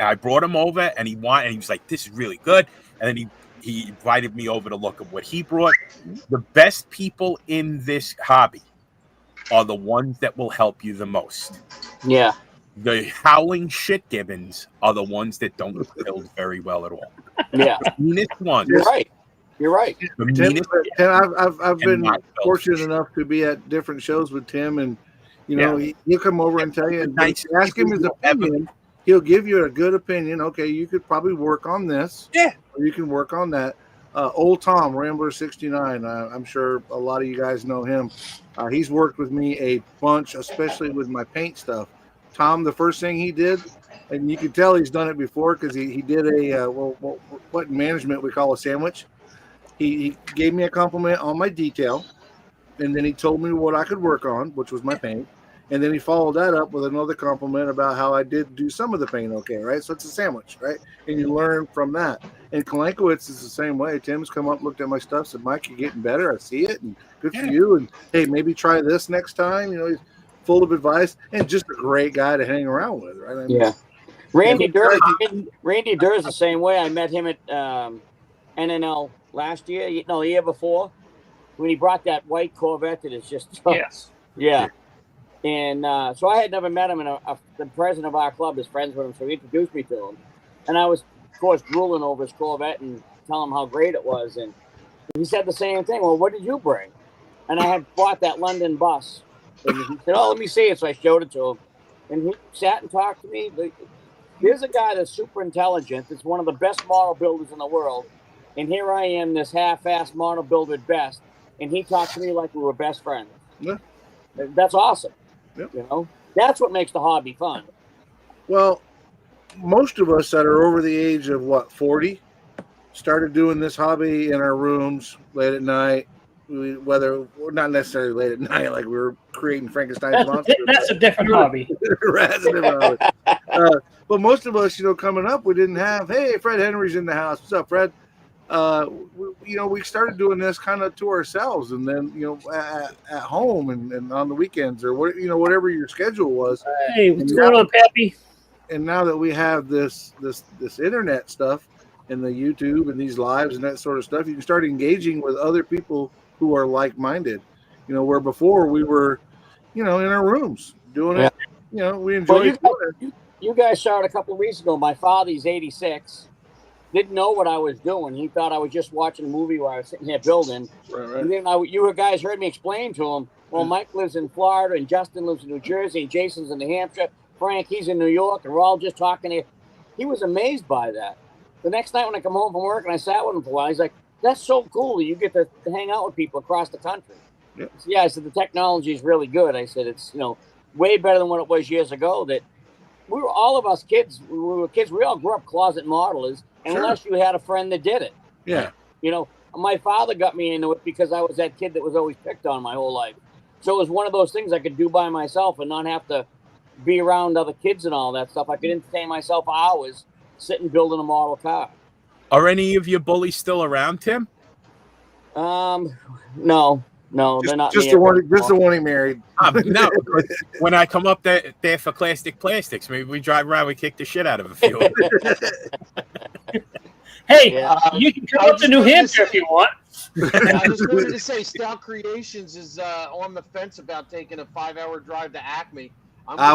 I brought him over, and he was like, "This is really good." And then he invited me over to look at what he brought. The best people in this hobby are the ones that will help you the most. Yeah. The howling shit gibbons are the ones that don't build very well at all. Yeah. The meanest ones. You're right. I've been fortunate enough to be at different shows with Tim, and he'll come over and tell you. And ask him his opinion. He'll give you a good opinion. Okay, you could probably work on this. Yeah. Or you can work on that. Old Tom, Rambler 69. I'm sure a lot of you guys know him. He's worked with me a bunch, especially with my paint stuff. Tom, the first thing he did, and you can tell he's done it before because he did what in management we call a sandwich. He gave me a compliment on my detail, and then he told me what I could work on, which was my paint. And then he followed that up with another compliment about how I did do some of the paint okay, right? So it's a sandwich, right? And you learn from that. And Kalankowicz is the same way. Tim's come up, looked at my stuff, said, Mike, you're getting better. I see it, and good for you. And, hey, maybe try this next time. He's full of advice and just a great guy to hang around with, right? I mean, Randy Durr is the same way. I met him at NNL last year, the year before, when he brought that white Corvette that is just yeah. And so I had never met him, and the president of our club is friends with him, so he introduced me to him. And I was, of course, drooling over his Corvette and telling him how great it was. And he said the same thing. Well, what did you bring? And I had bought that London bus. And he said, oh, let me see it. So I showed it to him. And he sat and talked to me. Here's a guy that's super intelligent. That's one of the best model builders in the world. And here I am, this half-assed model builder at best. And he talked to me like we were best friends. Yeah. That's awesome. Yep. That's what makes the hobby fun. Well, most of us that are over the age of 40 started doing this hobby in our rooms late at night. Whether not necessarily late at night, like we were creating Frankenstein's monster. That's a different hobby. That's a different hobby. But most of us, coming up, we didn't have. Hey, Fred Henry's in the house. What's up, Fred? We started doing this kind of to ourselves, and then at home and on the weekends or whatever your schedule was. Hey, what's going on, Pappy? And now that we have this internet stuff and the YouTube and these lives and that sort of stuff, you can start engaging with other people who are like-minded. Where before we were, in our rooms doing it. We enjoyed it. You guys saw it a couple of weeks ago. My father, he's 86. Didn't know what I was doing. He thought I was just watching a movie while I was sitting here building. Right. And then you guys heard me explain to him, well, Mike lives in Florida, and Justin lives in New Jersey, and Jason's in New Hampshire. Frank, he's in New York, and we're all just talking here. He was amazed by that. The next night when I come home from work and I sat with him for a while, he's like, that's so cool that you get to hang out with people across the country. Yep. So, I said, the technology is really good. I said, it's, way better than what it was years ago. That we were, all of us kids, we all grew up closet modelers. Unless you had a friend that did it. Yeah. My father got me into it because I was that kid that was always picked on my whole life. So it was one of those things I could do by myself and not have to be around other kids and all that stuff. I could entertain myself for hours sitting building a model car. Are any of your bullies still around, Tim? No, they're not. Just the one he married. No, when I come up there for Classic Plastics, maybe we drive around, we kick the shit out of a few. Hey, you can come up to New Hampshire if you want. I just wanted to say, Stout Creations is on the fence about taking a 5-hour drive to Acme. I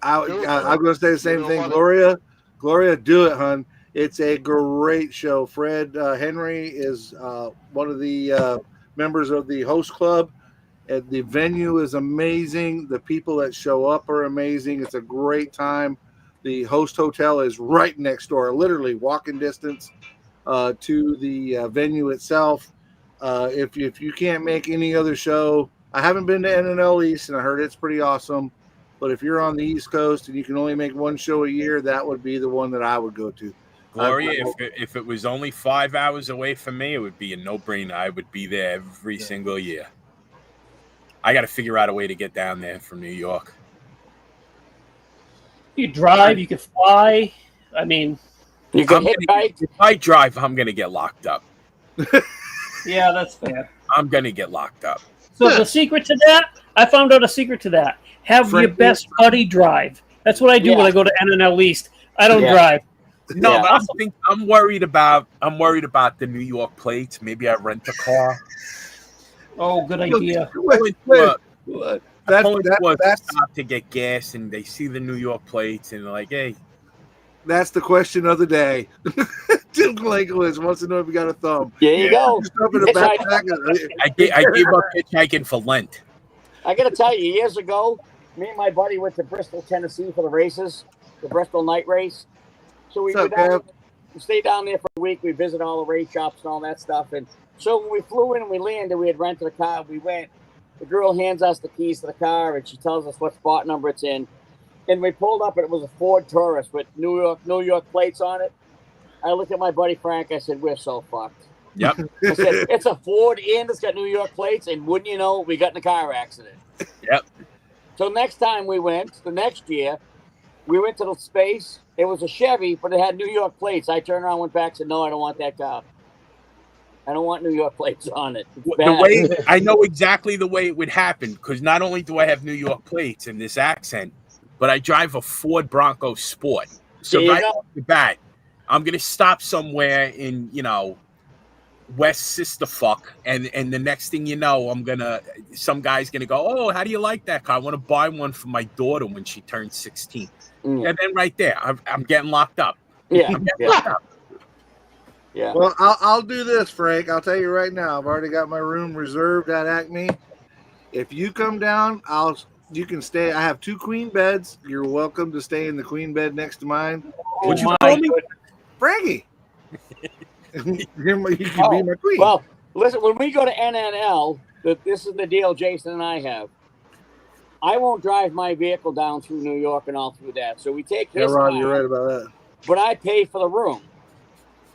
I'm going to say the same thing. Gloria, do it, hun. It's a great show. Fred Henry is one of the members of the host club. And the venue is amazing. The people that show up are amazing. It's a great time. The host hotel is right next door, literally walking distance to the venue itself. If you can't make any other show, I haven't been to NNL East, and I heard it's pretty awesome. But if you're on the East Coast and you can only make one show a year, that would be the one that I would go to. Gloria, if it was only 5 hours away from me, it would be a no-brainer. I would be there every single year. I got to figure out a way to get down there from New York. You drive, you can fly. I mean, you can hitchhike. If I drive, I'm going to get locked up. Yeah, that's fair. I'm going to get locked up. So the secret to that, I found out a secret to that. Have your best buddy drive. That's what I do when I go to NNL East. I don't drive. No, but I'm worried about the New York plates. Maybe I rent a car. Oh, good idea. That's stop to get gas, and they see the New York plates, and they're like, "Hey." That's the question of the day. Tim Kalankolis wants to know if you got a thumb. There you go. I gave up hitchhiking for Lent. I got to tell you, years ago, me and my buddy went to Bristol, Tennessee for the races, the Bristol night race. So we stayed down there for a week. We visited all the race shops and all that stuff. And so when we flew in and we landed, we had rented a car. We went. The girl hands us the keys to the car, and she tells us what spot number it's in. And we pulled up, and it was a Ford Taurus with New York plates on it. I looked at my buddy Frank. I said, "We're so fucked." Yep. I said, "It's a Ford, and it's got New York plates, and wouldn't you know, we got in a car accident." Yep. So next time we went, the next year, we went to the space. It was a Chevy, but it had New York plates. I turned around, went back, and said, "No, I don't want that car. I don't want New York plates on it." The way I know exactly the way it would happen, because not only do I have New York plates and this accent, but I drive a Ford Bronco Sport. So right off the bat, I'm gonna stop somewhere in West Sisterfuck, and the next thing you know, some guy's gonna go, "Oh, how do you like that car? I want to buy one for my daughter when she turns 16." And then right there, I'm getting locked up. Yeah. Locked up. Yeah. Well, I'll do this, Frank. I'll tell you right now. I've already got my room reserved at Acme. If you come down, you can stay. I have 2 queen beds. You're welcome to stay in the queen bed next to mine. Would you call me Frankie? You can be my queen. Well, listen. When we go to NNL, this is the deal Jason and I have. I won't drive my vehicle down through New York and all through that. So we take his Ron, you're right about that. But I pay for the room.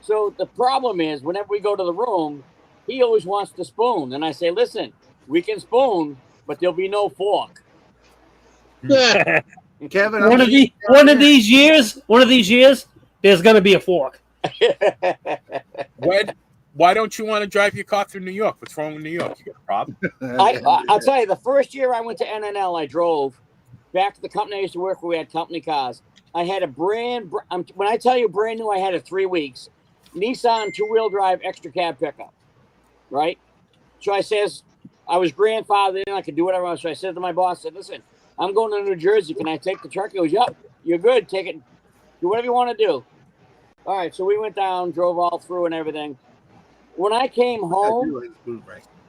So the problem is, whenever we go to the room, he always wants to spoon. And I say, "Listen, we can spoon, but there'll be no fork." Kevin, one of these years, there's going to be a fork. Why don't you want to drive your car through New York? What's wrong with New York? You got a problem? I'll tell you, the first year I went to NNL, I drove back to the company I used to work for. We had company cars. I had a when I tell you brand new, I had it 3 weeks. Nissan 2-wheel drive extra cab pickup, right? So I says, I was grandfathered in. I could do whatever I want. So I said to my boss, "Listen, I'm going to New Jersey. Can I take the truck?" He goes, "Yep, you're good. Take it. Do whatever you want to do." All right. So we went down, drove all through and everything. When I came home,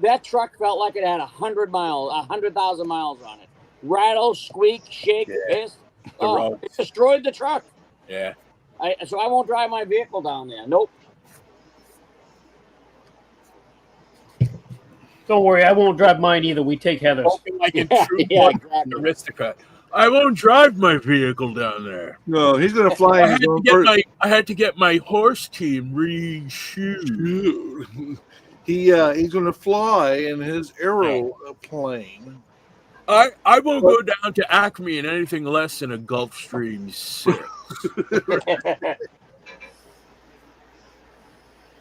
that truck felt like it had 100,000 miles on it. Rattle, squeak, shake, piss. It destroyed the truck. Yeah. So I won't drive my vehicle down there. Nope. Don't worry, I won't drive mine either. We take Heather's. Like in true aristocrat. I won't drive my vehicle down there. No, he's gonna fly. I had to get my horse team reshoot. He's gonna fly in his aeroplane. I won't go down to Acme in anything less than a Gulfstream 6.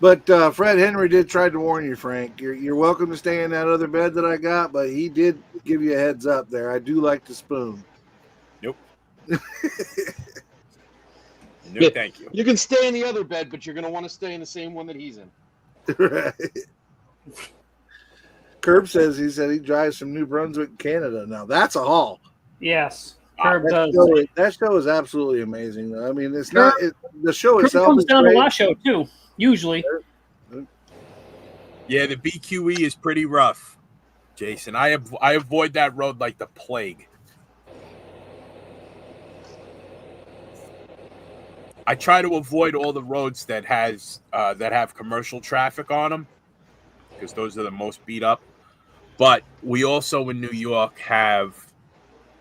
But Fred Henry did try to warn you, Frank. You're welcome to stay in that other bed that I got, but he did give you a heads up there. I do like to spoon. Nope. No, thank you. You can stay in the other bed, but you're going to want to stay in the same one that he's in. Right. Curb says he drives from New Brunswick, Canada. Now that's a haul. Yes. Herb does. That show is absolutely amazing, though. I mean, it's not the show Herb itself. comes Is down great. to our show too. Usually. Yeah, the BQE is pretty rough, Jason. I avoid that road like the plague. I try to avoid all the roads that have commercial traffic on them because those are the most beat up. But we also in New York have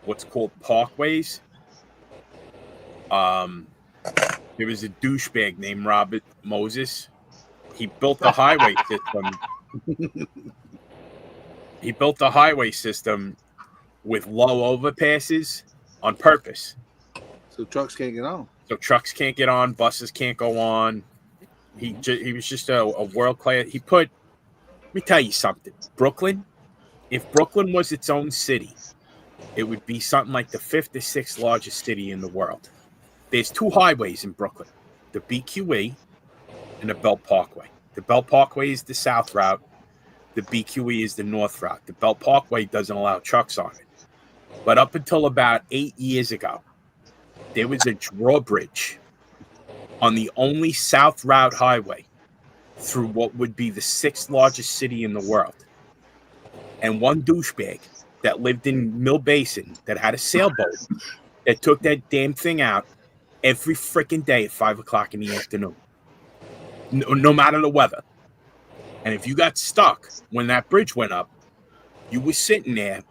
what's called parkways. There was a douchebag named Robert Moses. He built the highway system. He built the highway system with low overpasses on purpose. So trucks can't get on. So trucks can't get on, buses can't go on. He was just a world class. Let me tell you something. Brooklyn, if Brooklyn was its own city, it would be something like the 5th or 6th largest city in the world. There's 2 highways in Brooklyn, the BQE and the Belt Parkway. The Belt Parkway is the south route. The BQE is the north route. The Belt Parkway doesn't allow trucks on it. But up until about 8 years ago, there was a drawbridge on the only south route highway through what would be the 6th largest city in the world. And one douchebag that lived in Mill Basin that had a sailboat that took that damn thing out every freaking day at 5 o'clock in the afternoon, no matter the weather. And if you got stuck when that bridge went up, you were sitting there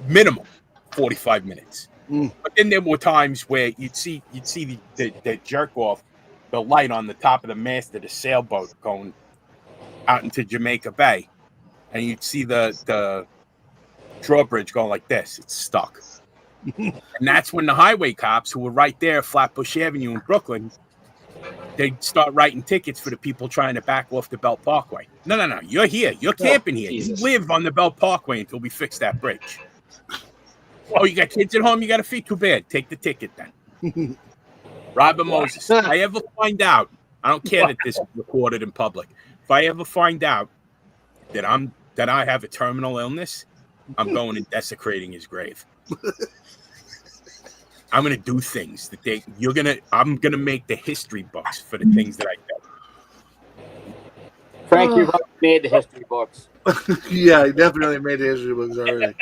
minimum 45 minutes. But then there were times where you'd see the jerk off, the light on the top of the mast of the sailboat going out into Jamaica Bay, and you'd see the drawbridge going like this. It's stuck. And that's when the highway cops, who were right there, Flatbush Avenue in Brooklyn, they'd start writing tickets for the people trying to back off the Belt Parkway. No, you're here. You're camping here. Jesus. You live on the Belt Parkway until we fix that bridge. Oh, you got kids at home? You got to feed? Too bad. Take the ticket then. Robert Moses. If I ever find out, I don't care that this is recorded in public. If I ever find out that I have a terminal illness, I'm going and desecrating his grave. I'm gonna do things that I'm gonna make the history books for the things that I do. Frank, you've already made the history books. Yeah, he definitely made the history books already.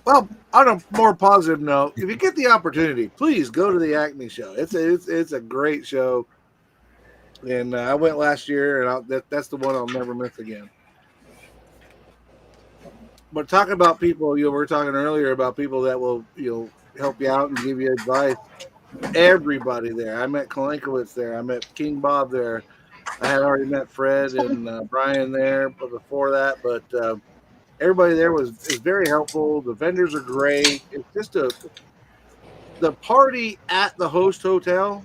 Well, on a more positive note, if you get the opportunity, please go to the Acme show. It's a great show, and I went last year, and that's the one I'll never miss again. But talking about people, we were talking earlier about people that will help you out and give you advice. Everybody there. I met Kalenkowitz there. I met King Bob there. I had already met Fred and Brian there, but before that, but. Everybody there is very helpful. The vendors are great. It's just the party at the host hotel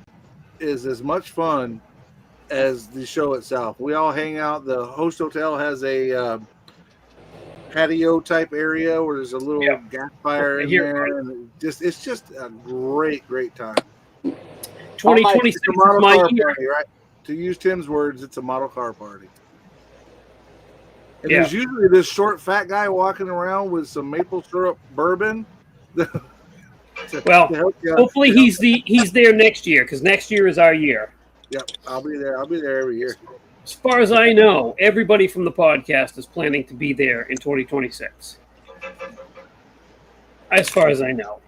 is as much fun as the show itself. We all hang out. The host hotel has a patio type area where there's a little gas fire in there, and it's just a great time. 2026 is my year. Party, right? To use Tim's words, it's a model car party. And there's usually this short, fat guy walking around with some maple syrup bourbon. Hopefully he's there next year, because next year is our year. Yep, I'll be there. I'll be there every year. As far as I know, everybody from the podcast is planning to be there in 2026. As far as I know.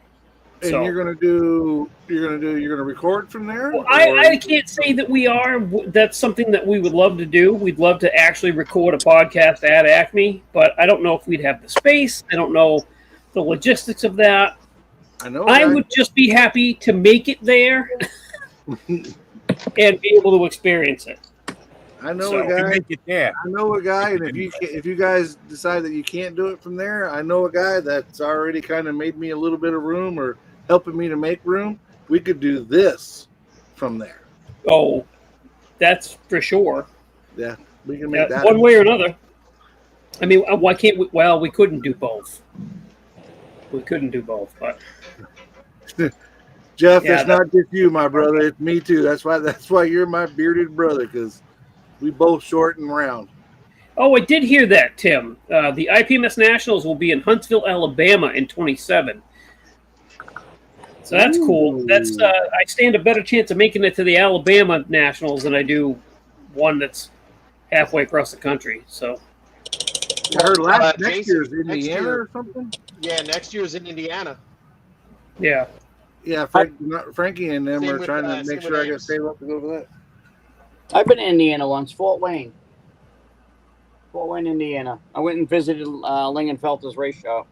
And so, you're gonna record from there? Well, I can't say that we are. That's something that we would love to do. We'd love to actually record a podcast at Acme, but I don't know if we'd have the space. I don't know the logistics of that. I would just be happy to make it there and be able to experience it. I know a guy, and if you guys decide that you can't do it from there, I know a guy that's already kind of made me a little bit of room or helping me to make room. We could do this from there. Oh, that's for sure. Yeah, we can make that one way or another. I mean, why can't we? Well, we couldn't do both. But Jeff, it's not just you, my brother. It's me too. That's why you're my bearded brother, because we both short and round. Oh, I did hear that, Tim. The IPMS Nationals will be in Huntsville, Alabama in 27. So that's cool. Ooh. That's I stand a better chance of making it to the Alabama Nationals than I do one that's halfway across the country. So I heard next Jason, year's next Indiana year- or something. Yeah, next year's in Indiana. yeah, Yeah, Frankie and them Same are with, trying to same make with sure I get Ames. saved up to go for that. I've been to Indiana once, Fort Wayne, Indiana. I went and visited Lingenfelter's race shop.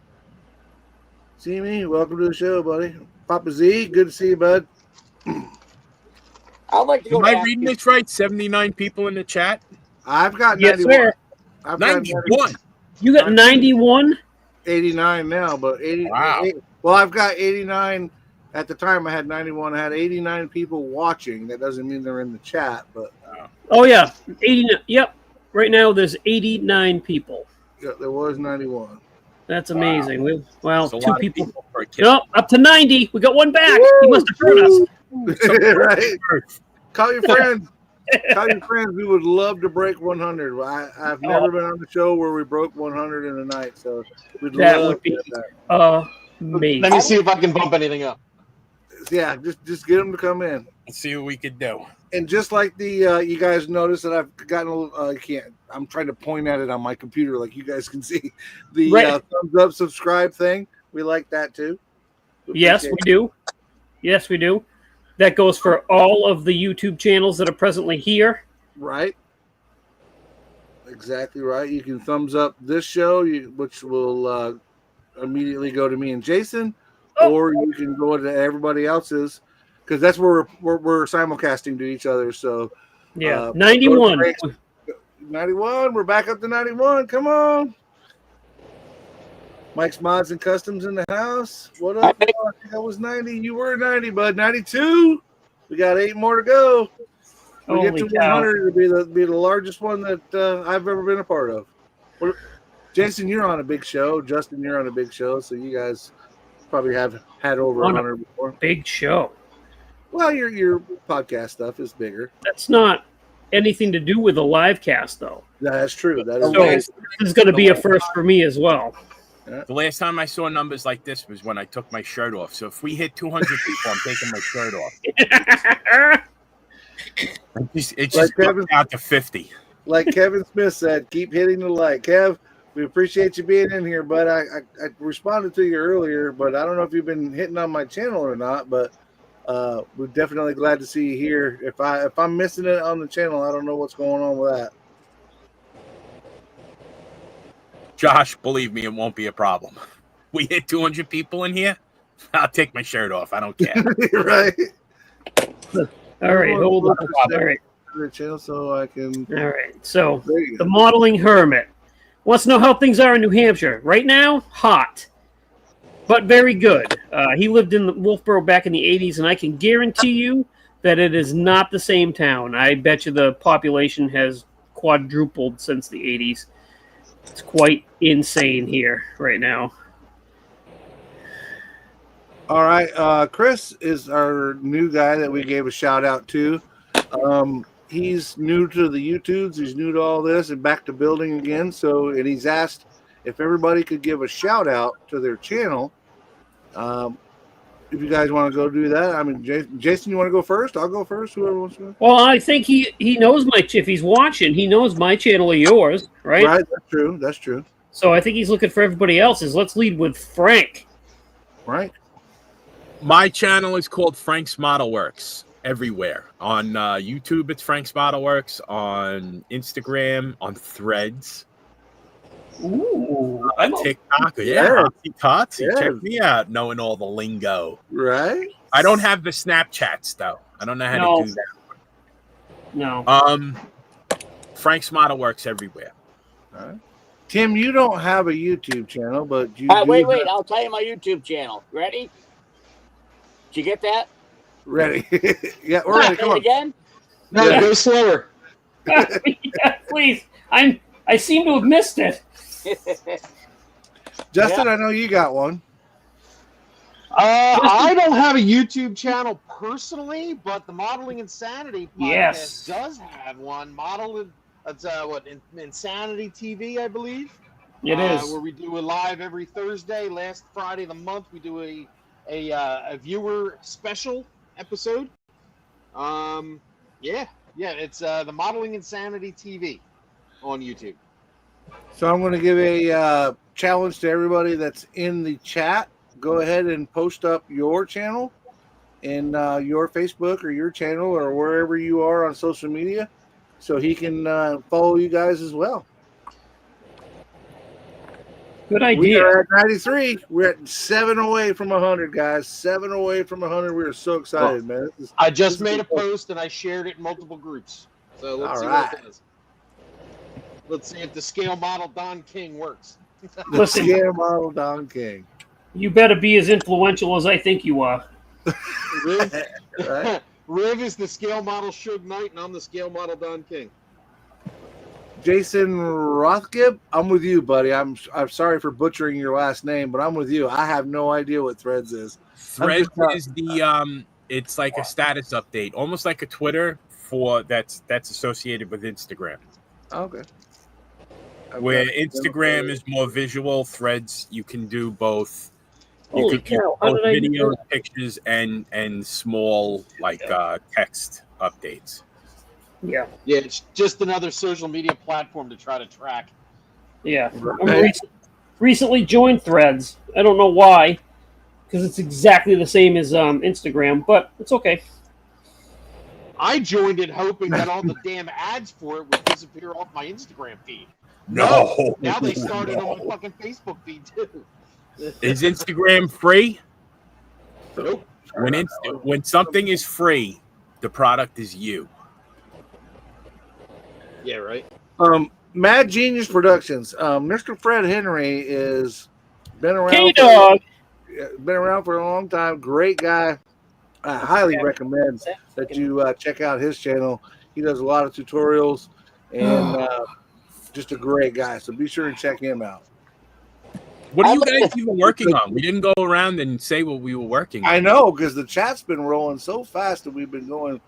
See me? Welcome to the show, buddy. Papa Z, good to see you, bud. I'd like to go Am I back. reading this right? 79 people in the chat. I've got yes, 91. sir. I've got 91. You got 91. 89 now, but 80. Wow. Well, I've got 89. At the time, I had 91. I had 89 people watching. That doesn't mean they're in the chat, but Oh yeah, 89. Yep. Right now there's 89 people. yeah, there was 91. That's amazing. Well, That's a 2 lot of people. for a kid. No, up to 90. We got one back. He must have heard us. Right? Call your friends. Call your friends. We would love to break 100. I've never been on the show where we broke 100 in a night, so we'd That love would be to get that. amazing. Let me see if I can bump anything up. Yeah, just get them to come in. Let's see what we could do. And just like the you guys notice that I've gotten a little, I can't. I'm trying to point at it on my computer, like you guys can see the Right. thumbs up, subscribe thing. We like that too. Yes, we do. Yes, we do. That goes for all of the YouTube channels that are presently here. Right. Exactly right. You can thumbs up this show, which will immediately go to me and Jason, or you can go to everybody else's, because that's where we're simulcasting to each other. So Yeah, 91. 91. We're back up to 91. Come on. Mike's Mods and Customs in the house. What up? I think I was 90. You were 90, bud. 92. We got 8 more to go. We get to 100. It'll be the largest one that I've ever been a part of. Jason, you're on a big show. Justin, you're on a big show. So you guys probably have had over 100 before. Big show. Well, your podcast stuff is bigger. That's not anything to do with the live cast, though. That's true. That is So this is going to be a first for me as well. The last time I saw numbers like this was when I took my shirt off. So if we hit 200 people, I'm taking my shirt off. It just Kevin, out to 50. Like Kevin Smith said, keep hitting the like. Kev, we appreciate you being in here, but I responded to you earlier, but I don't know if you've been hitting on my channel or not, but we're definitely glad to see you here. If I'm missing it on the channel, I don't know what's going on with that. Josh, believe me, it won't be a problem. We hit 200 people in here, I'll take my shirt off. I don't care. Right. All right, hold on. All right. The channel so I can. All right. So the modeling hermit wants to know how things are in New Hampshire right now. Hot, but very good. He lived in Wolfboro back in the '80s, and I can guarantee you that it is not the same town. I bet you the population has quadrupled since the '80s. It's quite insane here right now. All right, Chris is our new guy that we gave a shout out to. He's new to the YouTubes. He's new to all this and back to building again. And he's asked if everybody could give a shout out to their channel. If you guys want to go do that, I mean, Jason, you want to go first? I'll go first. Whoever wants to go. Well, I think he knows if he's watching, he knows my channel or yours, right? Right. That's true. That's true. So I think he's looking for everybody else's. Let's lead with Frank. Right. My channel is called Frank's Model Works everywhere. On YouTube, it's Frank's Model Works. On Instagram, on Threads. Ooh. On TikTok. Yeah. Check me out, knowing all the lingo. Right. I don't have the Snapchats, though. I don't know how to do that. No. Frank's Model Works everywhere. All right. Tim, you don't have a YouTube channel, but you Wait. I'll tell you my YouTube channel. Ready? Did you get that? Ready. Yeah, we're ready. Come on. Again? No, go slower. Yeah, please. I seem to have missed it. Justin, I know you got one. I don't have a YouTube channel personally, but the Modeling Insanity podcast does have one. It's Insanity TV, I believe. It is. Where we do a live every Thursday. Last Friday of the month, we do a a viewer special episode. It's the Modeling Insanity TV on YouTube. So I'm going to give a challenge to everybody that's in the chat. Go ahead and post up your channel in your Facebook or your channel or wherever you are on social media, so he can follow you guys as well. Good idea. We are at 93. We're at 7 away from 100, guys. 7 away from 100. We are so excited, man. I just made a post and I shared it in multiple groups. So let's see what it does. Let's see if the scale model Don King works. The scale model Don King. You better be as influential as I think you are. Right? Riv is the scale model Suge Knight, and I'm the scale model Don King. Jason Rothgib, I'm with you, buddy. I'm sorry for butchering your last name, but I'm with you. I have no idea what Threads is. Threads is it's like a status update, almost like a Twitter that's associated with Instagram. Okay. Where Instagram is more visual, Threads you can do both. Holy cow! How did I do video, that? pictures, and small text updates. Yeah. Yeah, it's just another social media platform to try to track. Yeah. I recently joined Threads. I don't know why, because it's exactly the same as Instagram, but it's okay. I joined it hoping that all the damn ads for it would disappear off my Instagram feed. No. Now they started on my fucking Facebook feed too. Is Instagram free? Nope. When something is free, the product is you. Yeah, right. Mad Genius Productions. Mr. Fred Henry is been around. K-Dog. Been around for a long time. Great guy. I highly recommend that you check out his channel. He does a lot of tutorials and just a great guy. So be sure to check him out. What are you guys even working on? We didn't go around and say what we were working on. I know, because the chat's been rolling so fast that we've been going,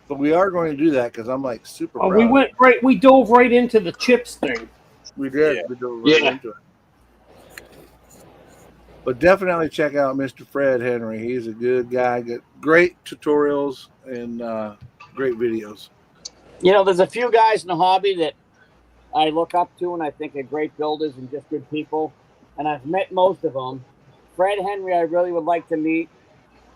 but we are going to do that because I'm like super proud. We dove right into the chips thing. We did. Yeah. We dove right into it. But definitely check out Mr. Fred Henry. He's a good guy. Got great tutorials and great videos. You know, there's a few guys in the hobby that I look up to and I think are great builders and just good people. And I've met most of them. Fred Henry, I really would like to meet.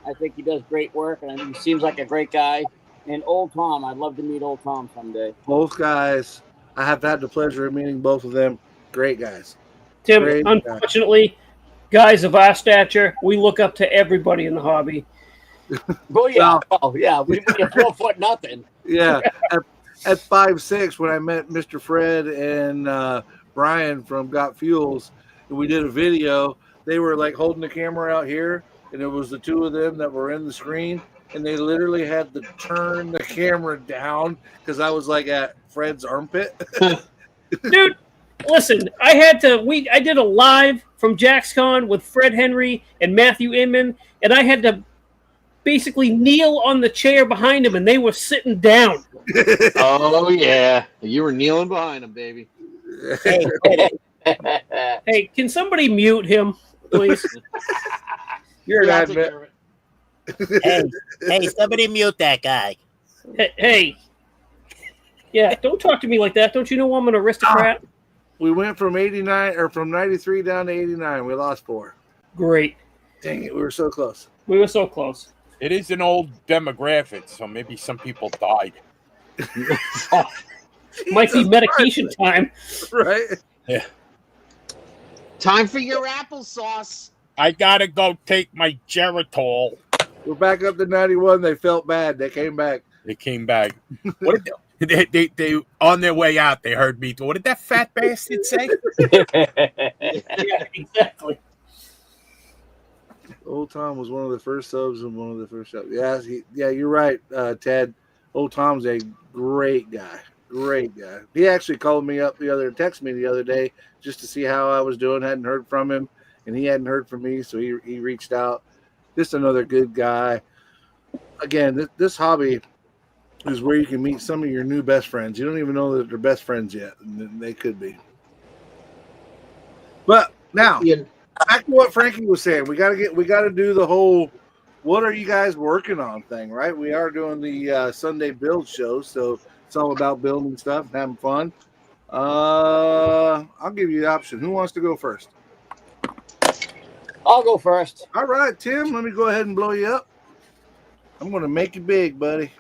I think he does great work, and I think he seems like a great guy. And Old Tom, I'd love to meet Old Tom someday. Both guys, I have had the pleasure of meeting both of them. Great guys. Tim, Great unfortunately, guys of our stature, we look up to everybody in the hobby. Oh, yeah. We 4 foot nothing. Yeah. At 5'6", when I met Mr. Fred and Brian from Got Fuels, and we did a video, they were like holding the camera out here, and it was the two of them that were in the screen, and they literally had to turn the camera down because I was like at Fred's armpit. Dude, listen, I did a live from JaxCon with Fred Henry and Matthew Inman, and I had to basically kneel on the chair behind him, and they were sitting down. Oh, yeah. You were kneeling behind him, baby. Hey, can somebody mute him, please? You're Yeah, I'll not take bad. care of it. Hey, somebody mute that guy. Hey. Yeah, don't talk to me like that. Don't you know I'm an aristocrat? We went from 89 or from 93 down to 89. We lost 4. Great. Dang it, we were so close. We were so close. It is an old demographic, so maybe some people died. Might be medication time. Right? Yeah. Time for your applesauce. I gotta go take my Geritol. We're back up to 91. They felt bad. They came back. They came back. What did they on their way out? They heard me. What did that fat bastard say? Yeah, exactly. Old Tom was one of the first subs and one of the first subs. Yeah, you're right, Ted. Old Tom's a great guy. Great guy. He actually called me up texted me the other day just to see how I was doing. Hadn't heard from him, and he hadn't heard from me, so he reached out. Just another good guy. Again, this hobby is where you can meet some of your new best friends. You don't even know that they're best friends yet, and they could be. But now, back to what Frankie was saying. We got to do the whole what are you guys working on thing, right? We are doing the Sunday build show, so it's all about building stuff and having fun. I'll give you the option. Who wants to go first? I'll go first. All right, Tim, let me go ahead and blow you up. I'm going to make you big, buddy.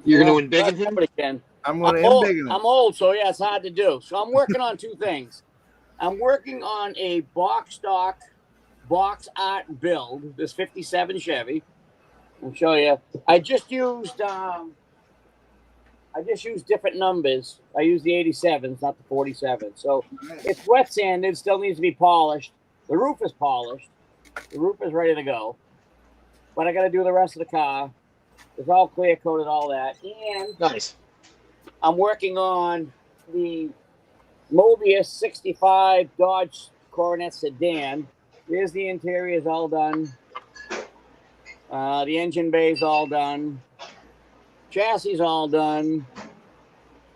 You're going to embiggen him? Nobody can. I'm going to embiggen him. I'm old, so yeah, it's hard to do. So I'm working on two things. I'm working on a box stock, box art build. This '57 Chevy. I'll show you. I just used different numbers. I used the 87s, not the 47s. So it's wet sanded. Still needs to be polished. The roof is polished. The roof is ready to go. But I got to do the rest of the car. It's all clear coated, all that. And Nice. I'm working on the Mobius 65 Dodge Coronet sedan. There's the interior is all done. The engine bay is all done. Chassis is all done.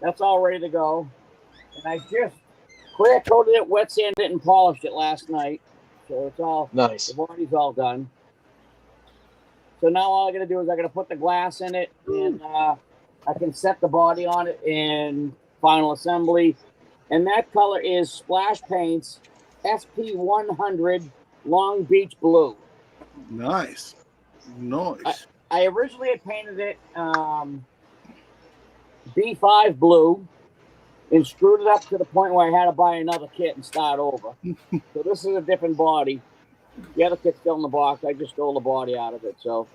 That's all ready to go. And I just clear coated it, wet sanded it, and polished it last night. So it's all Nice. The body's all done. So now all I got to do is I got to put the glass in it, and I can set the body on it in final assembly. And that color is Splash Paints SP100 Long Beach Blue. Nice. I originally had painted it B5 blue and screwed it up to the point where I had to buy another kit and start over. So this is a different body. The other kit's still in the box. I just stole the body out of it. So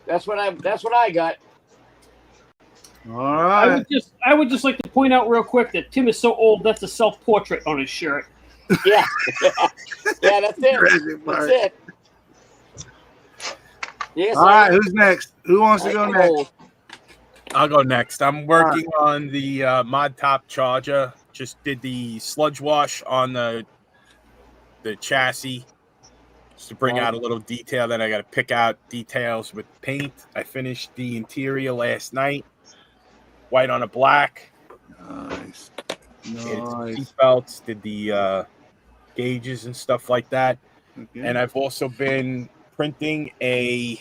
that's what I got. All right. I would just like to point out real quick that Tim is so old that's a self-portrait on his shirt. Yeah, that's it. That's it. Yes, all right, who's next? Who wants to go next? I'll go next. I'm working on the Mod Top Charger. Just did the sludge wash on the chassis just to bring out a little detail. Then I got to pick out details with paint. I finished the interior last night. White on a black. Nice. Seat belts, did the gauges and stuff like that. Okay. And I've also been printing a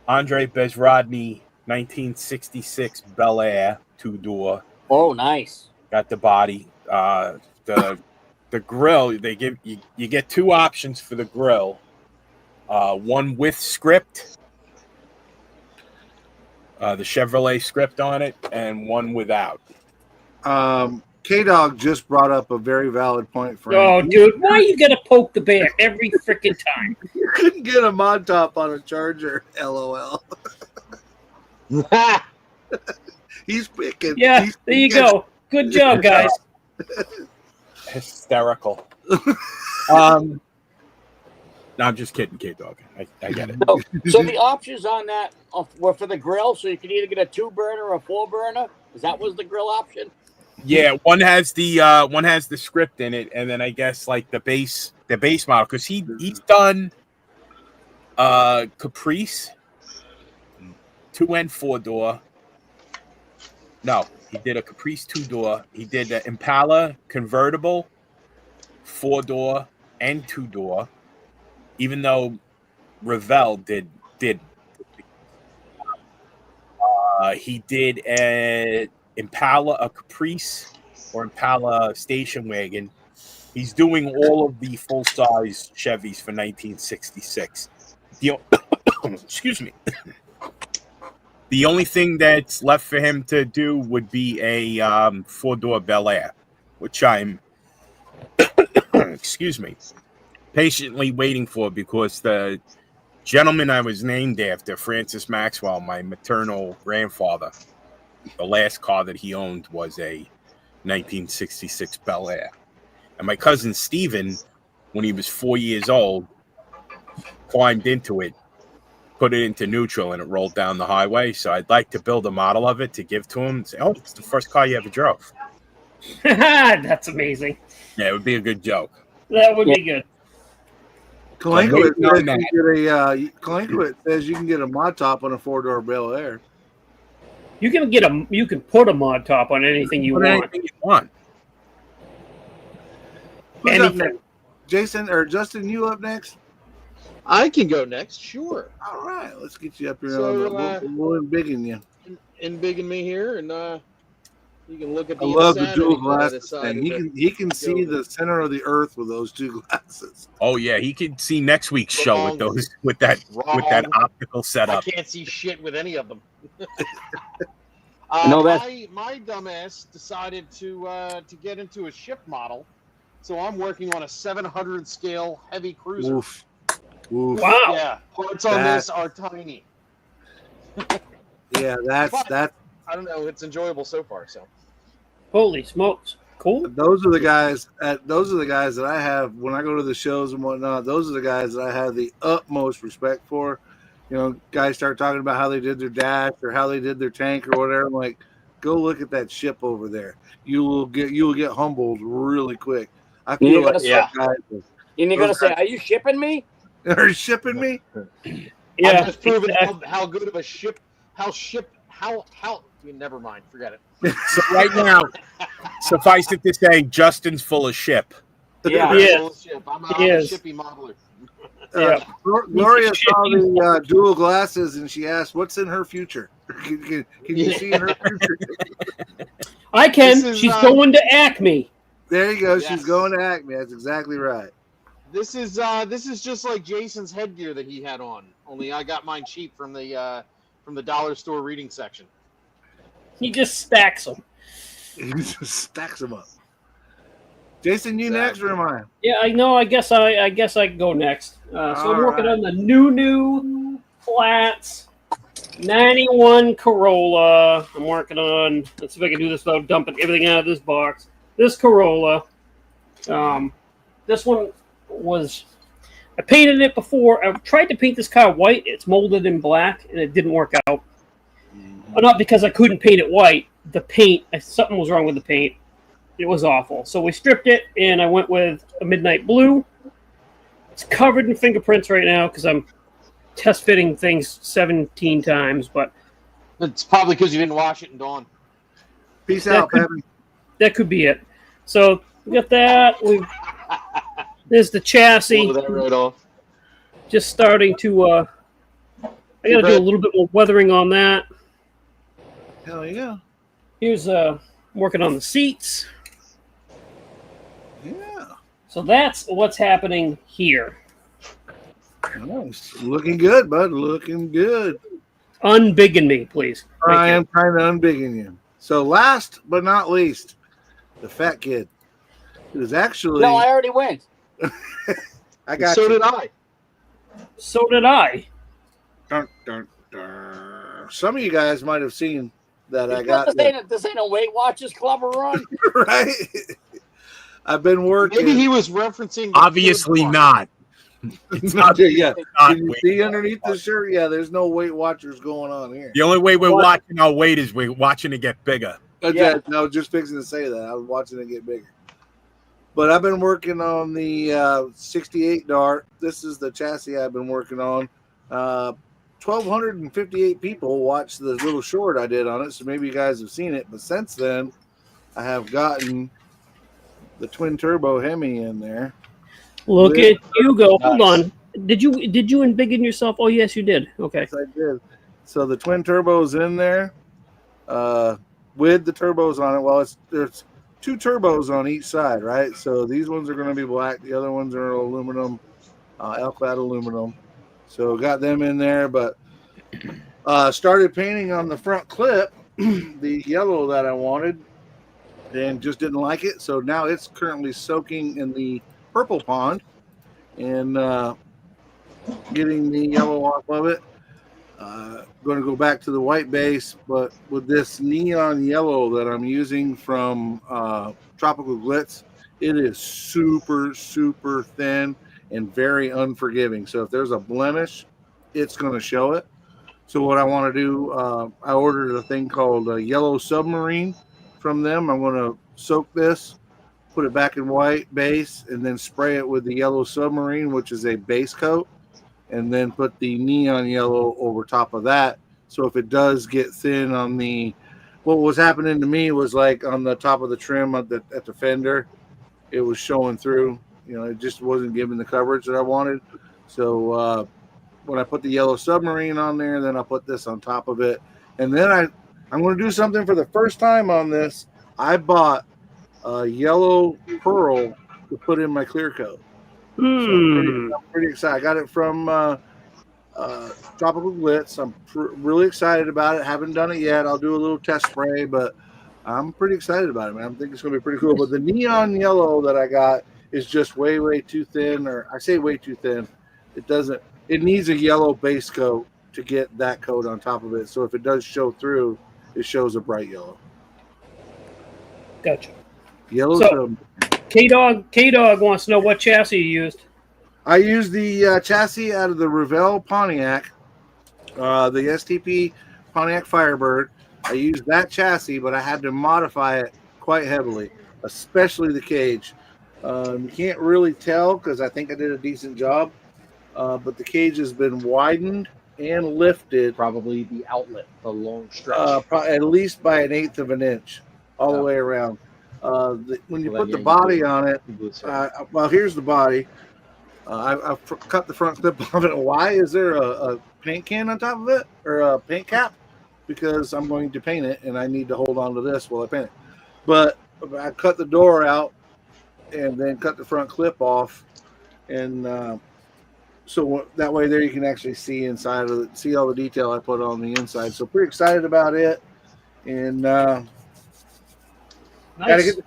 Andre Bezrodny 1966 Bel Air 2-door. Oh, nice. Got the body. The grill, they give you get two options for the grill. One with script, the Chevrolet script on it, and one without. K-Dog just brought up a very valid point for Oh, dude, why you gotta poke the bear every freaking time? You couldn't get a mod top on a Charger, LOL. He's picking. Yeah, there you go. Good job, guys. Hysterical. No, I'm just kidding, K-Dog. I get it. So the options on that were for the grill, so you could either get a 2-burner or a 4-burner. Is that was the grill option? Yeah, one has the script in it, and then I guess like the base model, because he's done Caprice 2 and 4-door. No, he did a Caprice 2-door. He did an Impala convertible 4-door and 2-door. Even though Revell did he did an Impala, a Caprice, or Impala station wagon. He's doing all of the full-size Chevys for 1966. Excuse me. The only thing that's left for him to do would be a 4-door Bel Air, which I'm excuse me, patiently waiting for, because the gentleman I was named after, Francis Maxwell, my maternal grandfather, the last car that he owned was a 1966 Bel Air. And my cousin Stephen, when he was 4 years old, climbed into it, put it into neutral, and it rolled down the highway. So I'd like to build a model of it to give to him. Say, oh, it's the first car you ever drove. That's amazing. Yeah, it would be a good joke. That would be good. Kalankovic says you can get a mod top on a 4-door Bel Air. You can put a mod top on anything you want. Anything you want. Who's up Anything. Jason or Justin, you up next? I can go next, sure. All right, let's get you up here. So, We'll embiggen you. Bigging me here, and you can look at I the love the insanity dual that I glasses decided thing. He can see go the center of the earth with those two glasses. Oh yeah, he can see next week's show Wrong. with that Wrong. optical I setup. can't see shit with any of them. No, that's- my dumbass decided to get into a ship model, so I'm working on a 700 scale heavy cruiser. Oof. Oof. Wow. Yeah, parts on this are tiny. Yeah, that's I don't know. It's enjoyable so far. So Holy smokes. Cool. those are the guys that I have when I go to the shows and whatnot. Those are the guys that I have the utmost respect for. You know, guys start talking about how they did their dash or how they did their tank or whatever. I'm like, go look at that ship over there. You will get humbled really quick. I feel like yeah. guys And you're going to say, are you shipping me? are shipping me. Yeah. I'm just proving exactly. how good of a ship. Never mind. Forget it. So right now, suffice it to say, Justin's full of ship. Yeah. Yeah. Bullshit. I'm a Yes. shippy modeler. Gloria saw the dual glasses and she asked, "What's in her future? Can you see in her future?" I can. This is, She's going to Acme. There you go. Yes. She's going to Acme. That's exactly right. This is just like Jason's headgear that he had on. Only I got mine cheap from the dollar store reading section. He just stacks them. He just stacks them up. Jason, you Exactly. next or am I? Yeah, I know. I guess I can go next. So I'm working right. on the new flats 91 Corolla. I'm working on. Let's see if I can do this without dumping everything out of this box. This Corolla. This one was. I painted it before. I tried to paint this car white. It's molded in black, and it didn't work out. Not because I couldn't paint it white. The paint, something was wrong with the paint. It was awful. So we stripped it, and I went with a midnight blue. It's covered in fingerprints right now because I'm test fitting things 17 times. But It's probably because you didn't wash it in dawn. Peace out, Pappy. that could be it. So we got that. There's the chassis. Blow that right off. Just starting to. I got to do a little bit more weathering on that. Hell yeah. Here's working on the seats. Yeah. So that's what's happening here. Nice. Looking good, bud. Looking good. Unbiggin me, please. Thank I you. am kind of unbigging you. So last but not least, the fat kid. It was actually. No, I already went. I got So you. did I. So did I. Dun, dun, dun. Some of you guys might have seen that I Because got. this ain't a Weight Watchers Club or run. Right? I've been working. Maybe he was referencing. Obviously not. It's not. Yeah. not Can you Weight see underneath the shirt? Yeah, there's no Weight Watchers going on here. The only way we're watching our weight is we're watching it get bigger. Yeah. I was just fixing to say that. I was watching it get bigger. But I've been working on the 68 Dart. This is the chassis I've been working on. 1,258 people watched the little short I did on it, so maybe you guys have seen it. But since then, I have gotten the twin turbo Hemi in there. Look at you go. Hold Nice. on. Did you unbiggin yourself? Oh yes, you did. Okay. Yes, I did. So the twin turbo's in there with the turbos on it. Well, there's two turbos on each side, right? So these ones are going to be black. The other ones are aluminum, L-clad aluminum. So got them in there, but started painting on the front clip the yellow that I wanted and just didn't like it. So now it's currently soaking in the purple pond and getting the yellow off of it. Going to go back to the white base, but with this neon yellow that I'm using from Tropical Glitz, it is super, super thin and very unforgiving. So if there's a blemish, it's going to show it. So what I want to do, I ordered a thing called a Yellow Submarine from them. I'm going to soak this, put it back in white base, and then spray it with the Yellow Submarine, which is a base coat, and then put the neon yellow over top of that. So if it does get thin on the, what was happening to me was like on the top of the trim at the fender, it was showing through. it just wasn't given the coverage that I wanted. So when I put the yellow submarine on there, then I'll put this on top of it. And then I'm going to do something for the first time on this. I bought a yellow pearl to put in my clear coat. So I'm pretty excited. I got it from Tropical Glitz. I'm really excited about it. Haven't done it yet. I'll do a little test spray, but I'm pretty excited about it, man. I think it's going to be pretty cool. But the neon yellow that I got is just way, way too thin. Or I say way too thin. It needs a yellow base coat to get that coat on top of it. So if it does show through, it shows a bright yellow. Gotcha. Yellow. So, K-Dog wants to know what chassis you used. I used the chassis out of the Revell Pontiac, the STP Pontiac Firebird. I used that chassis, but I had to modify it quite heavily, especially the cage. You can't really tell because I think I did a decent job, but the cage has been widened and lifted. Probably the outlet, the long stretch. At least by 1/8 of an inch all the way around. When you put the body on it, well, here's the body. I've cut the front clip off it. Why is there a paint can on top of it or a paint cap? Because I'm going to paint it and I need to hold on to this while I paint it. But I cut the door out and then cut the front clip off, and so that way there you can actually see inside of it, see all the detail I put on the inside. So pretty excited about it, and Gotta get the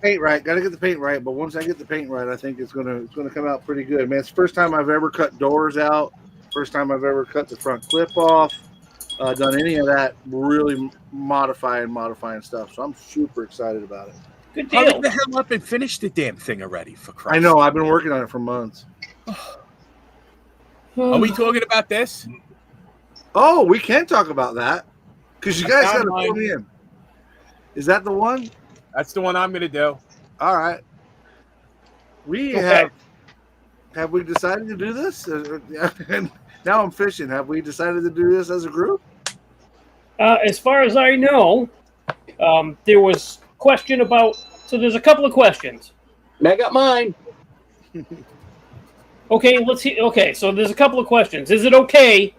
paint right. But once I get the paint right, I think it's gonna come out pretty good, man. It's the first time I've ever cut doors out. First time I've ever cut the front clip off. Done any of that really modifying stuff. So I'm super excited about it. Good deal. Hurry the hell up and finish the damn thing already, for Christ's I know. I've been working on it for months. Are we talking about this? Oh, we can talk about that because you guys got to mine. put me in. Is that the one? That's the one I'm going to do. All right. We Okay. have we decided to do this? Now I'm fishing. Have we decided to do this as a group? As far as I know, there was question about. So there's a couple of questions. I got mine. Okay, let's see. Okay, so there's a couple of questions. Is it okay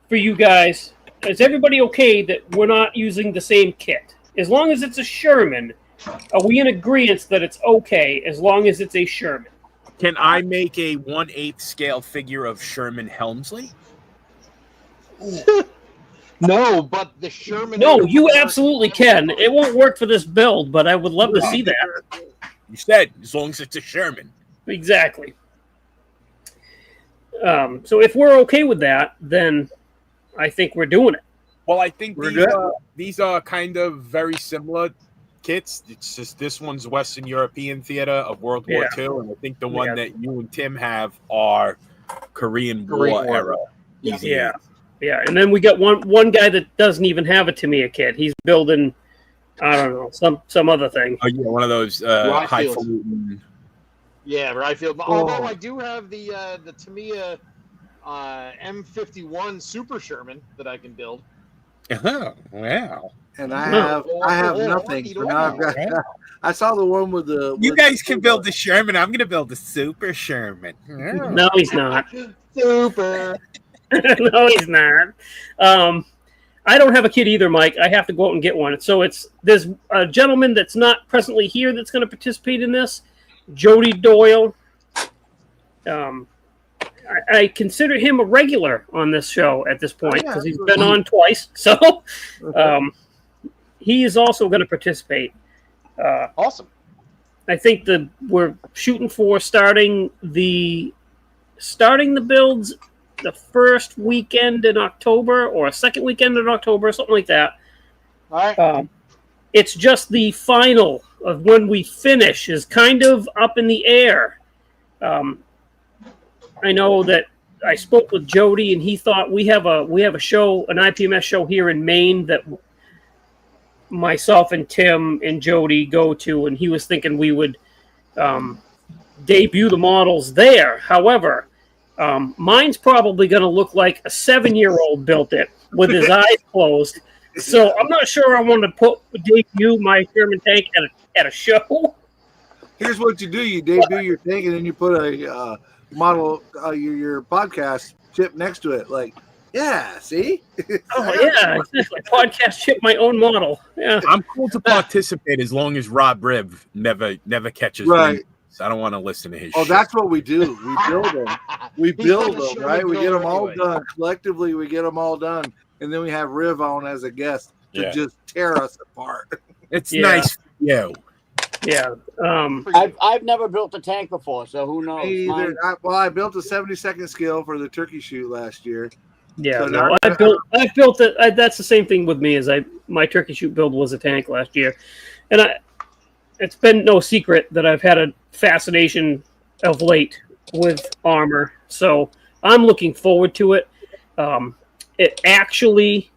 for you guys? Is everybody okay that we're not using the same kit? As long as it's a Sherman, are we in agreement that it's okay as long as it's a Sherman? Can I make a 1/8 scale figure of Sherman Helmsley? No, but the Sherman. No, you absolutely can. It won't work for this build, but I would love to see that. You said as long as it's a Sherman. Exactly. So if we're okay with that, then I think we're doing it. Well, I think We're these are kind of very similar kits. It's just this one's Western European theater of World War II, and I think the one that you and Tim have are Korean War era. Yeah. Yeah, and then we got one guy that doesn't even have a Tamiya kit. He's building, I don't know, some other thing. Oh yeah, one of those highfalutin. Yeah, Ryefield. Although I do have the Tamiya M51 Super Sherman that I can build. Oh, wow. And I have nothing. So now I've got. I saw the one with the. You guys can build the Sherman. I'm going to build the Super Sherman. No, he's not. Super. No, he's not. I don't have a kit either, Mike. I have to go out and get one. So there's a gentleman that's not presently here that's going to participate in this, Jody Doyle. I consider him a regular on this show at this point because he's been on twice. So he is also going to participate. Awesome. I think we're shooting for starting the builds the first weekend in October or a second weekend in October, something like that. All right. It's just the final of when we finish is kind of up in the air. I know that I spoke with Jody, and he thought we have a show, an IPMS show here in Maine that myself and Tim and Jody go to, and he was thinking we would debut the models there. However, mine's probably going to look like a 7-year-old built it with his eyes closed. So I'm not sure I want to debut my Sherman tank at a show. here's what you do: you debut your thing, and then you put a model your podcast chip next to it. Like, yeah, see? Oh yeah, exactly. Podcast ship my own model. Yeah, I'm cool to participate as long as Rob Riv never catches Right. me. I don't want to listen to his Oh, shit. that's what we do. We build them. We He's build got a them, right? Sherman We get them builder all anyway. done. Collectively, we get them all done. And then we have Riv on as a guest to Yeah. just tear us apart. It's Yeah. nice for you. yeah. I've never built a tank before, so who knows? Me either. Mine- I built a 70-second skill for the turkey shoot last year. Yeah, So no, now- I built it. That's the same thing with me. As my turkey shoot build was a tank last year, and it's been no secret that I've had a fascination of late with armor. So I'm looking forward to it. It actually,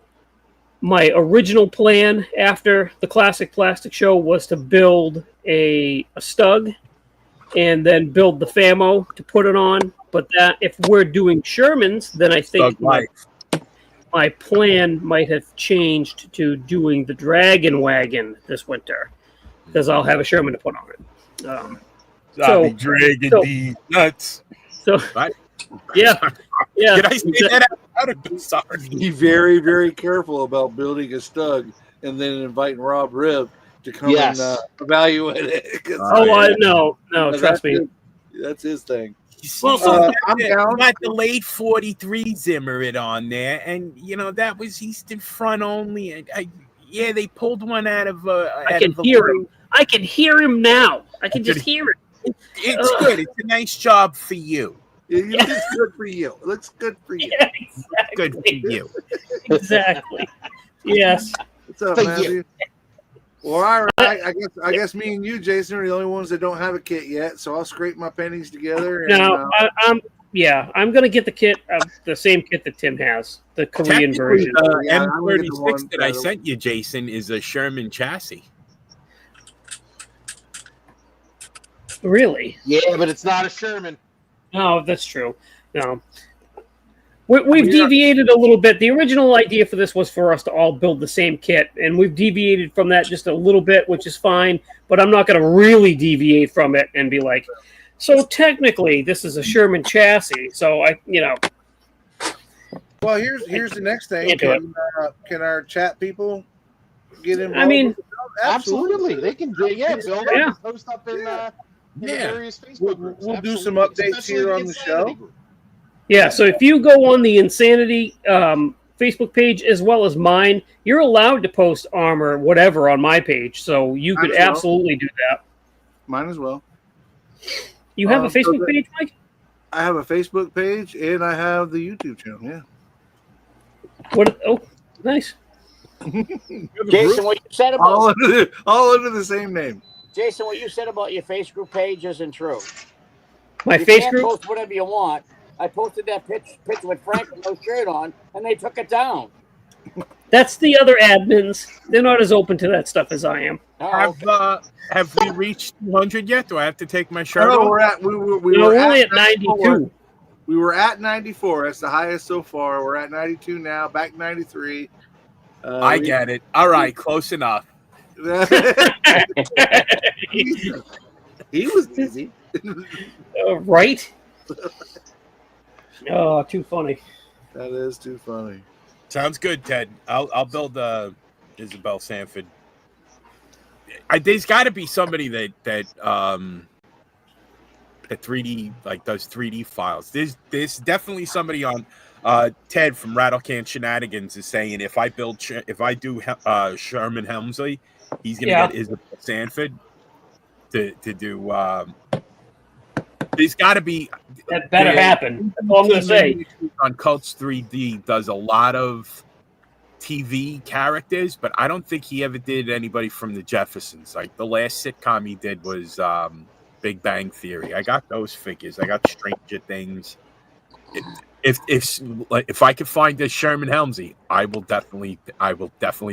my original plan after the Classic Plastic Show was to build a Stug, and then build the Famo to put it on. But that if we're doing Shermans, then I think my plan might have changed to doing the Dragon Wagon this winter, because I'll have a Sherman to put on it. Zombie dragging so- these nuts. So Right? yeah. Did I say that out of sorry? Be very, very careful about building a Stug and then inviting Rob Riv to come Yes. and evaluate it. 'Cause Oh, yeah. no, that's trust me. That's his thing. Well, I'm down. got the late 43 Zimmerit on there, and that was Eastern Front only. And they pulled one out of. I can hear him. I can hear him now. I can just hear it. It's good. It's a nice job for you. It looks good for you. It looks good for you. Yeah, exactly. Good for you. Exactly. Yes. What's up, Thank Matthew? Well, all right. I guess me and you, Jason, are the only ones that don't have a kit yet. So I'll scrape my pennies together. And, No, I'm gonna get the kit, the same kit that Tim has, the Korean Technically, version. Yeah, I'm gonna get the M36 one that I that- sent you, Jason, is a Sherman chassis. Really? Yeah, but it's not a Sherman. No, that's true. No. We've deviated a little bit. The original idea for this was for us to all build the same kit, and we've deviated from that just a little bit, which is fine, but I'm not going to really deviate from it and be like, so technically this is a Sherman chassis, so Well, here's the next thing. Can't do Can our chat people get involved? I mean, with it? Absolutely. They can build Yeah. and post up in the Yeah. various Facebook groups. We'll do some Absolutely. updates Especially here the on the Insanity show. group. yeah, so if you go on the Insanity Facebook page as well as mine, you're allowed to post armor, whatever, on my page, so you could Might as well. absolutely do that. Mine as well. You have a So Facebook that- page, Mike? I have a Facebook page and I have the YouTube channel. Yeah. What? Oh, nice. Jason, what you said about All under the same name. Jason, what you said about your Facebook page isn't true. My You face can't group? post whatever you want. I posted that picture with Frank with no shirt on, and they took it down. That's the other admins. They're not as open to that stuff as I am. Oh, okay. Have we reached 200 yet? Do I have to take my shirt No, off? we're at we were We're only at 94. 92. We were at 94. That's the highest so far. We're at 92 now. Back 93. I get it. All right, close enough. He was busy. Right? Oh, too funny. That is too funny. Sounds good, Ted. I'll build Isabel Sanford. There's got to be somebody that 3D does 3D files. There's definitely somebody on. Ted from Rattlecan Shenanigans is saying if I do Sherman Helmsley, he's gonna get Isabel Sanford to do. There's got to be That better happen. That's all I'm going to say. On Cults 3D does a lot of TV characters, but I don't think he ever did anybody from the Jeffersons. Like the last sitcom he did was Big Bang Theory. I got those figures. I got Stranger Things. If I could find this Sherman Helmsley, I will definitely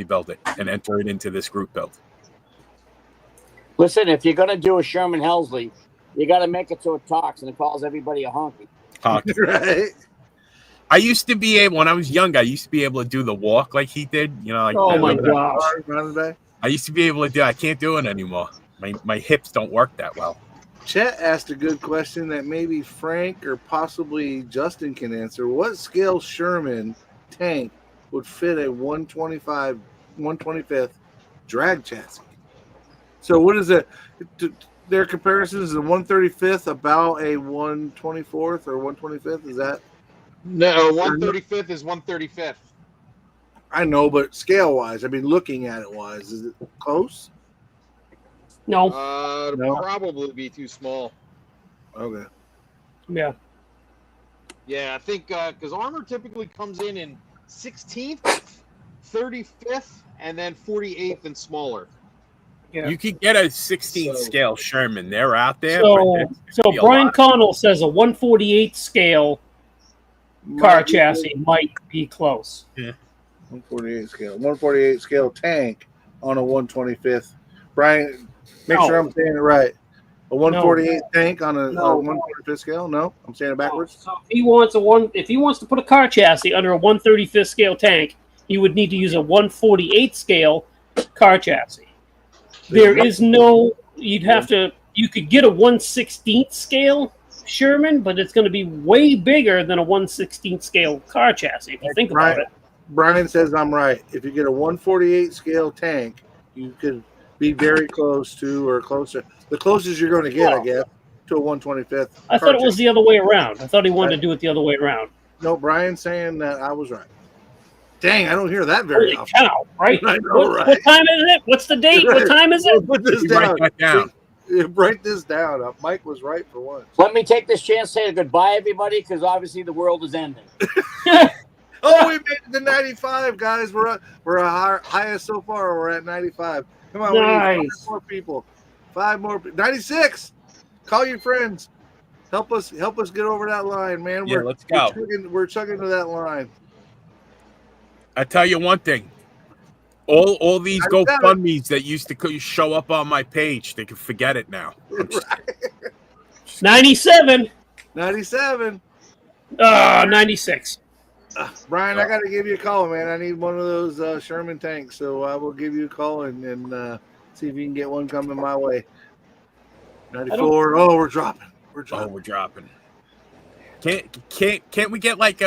build it and enter it into this group build. Listen, if you're gonna do a Sherman Helmsley, you got to make it so it talks and it calls everybody a honky. Right. I used to be able, when I was young, I used to be able to do the walk like he did. Oh my gosh. Running back. I used to be able to do. I can't do it anymore. My hips don't work that well. Chet asked a good question that maybe Frank or possibly Justin can answer. What scale Sherman tank would fit a 125th drag chassis? So what is it? Their comparison is the 135th about a 124th or 125th? Is that? No, 135th is 135th. I know, but scale wise, I mean, looking at it wise, is it close? No. It'd No. probably be too small. Okay. Yeah. Yeah, I think because armor typically comes in 16th, 35th, and then 48th and smaller. Yeah. You could get a 16 So- scale Sherman. They're out there. So, but be a Brian lot. Connell says a 148 scale car chassis might be close. 148 scale. 148 scale tank on a 125th. Brian, make No. sure I'm saying it right. A 148 tank on a No. 125th scale? No, I'm saying it backwards. So if he wants to put a car chassis under a 135th scale tank, he would need to use a 148 scale car chassis. There is no. You could get a 1/16th scale Sherman, but it's going to be way bigger than a 1/16th scale car chassis. If you think about it. Brian says I'm right. If you get a 148 scale tank, you could be very close to or closer. The closest you're going to get, I guess, to a 125th. I thought it was the other way around. I thought he wanted to do it the other way around. No, Brian's saying that I was right. Dang, I don't hear that very Holy often. cow, right? I know, right? What time is it? What's the date? What time is it? Put this You down. write that down. Write this down. Mike was right for once. Let me take this chance to say goodbye, everybody, because obviously the world is ending. Oh, we made it to 95, guys. We're highest so far. We're at 95. Come on, we need Nice. 5 more people. 5 more. 96. Call your friends. Help us get over that line, man. Yeah, let's go. We're chugging to that line. I tell you one thing. All these I got it. GoFundMes that used to show up on my page, they can forget it now. 97. 97. 96. Brian, I got to give you a call, man. I need one of those Sherman tanks, so I will give you a call and see if you can get one coming my way. 94. Oh, we're dropping. We're dropping. Can't we get like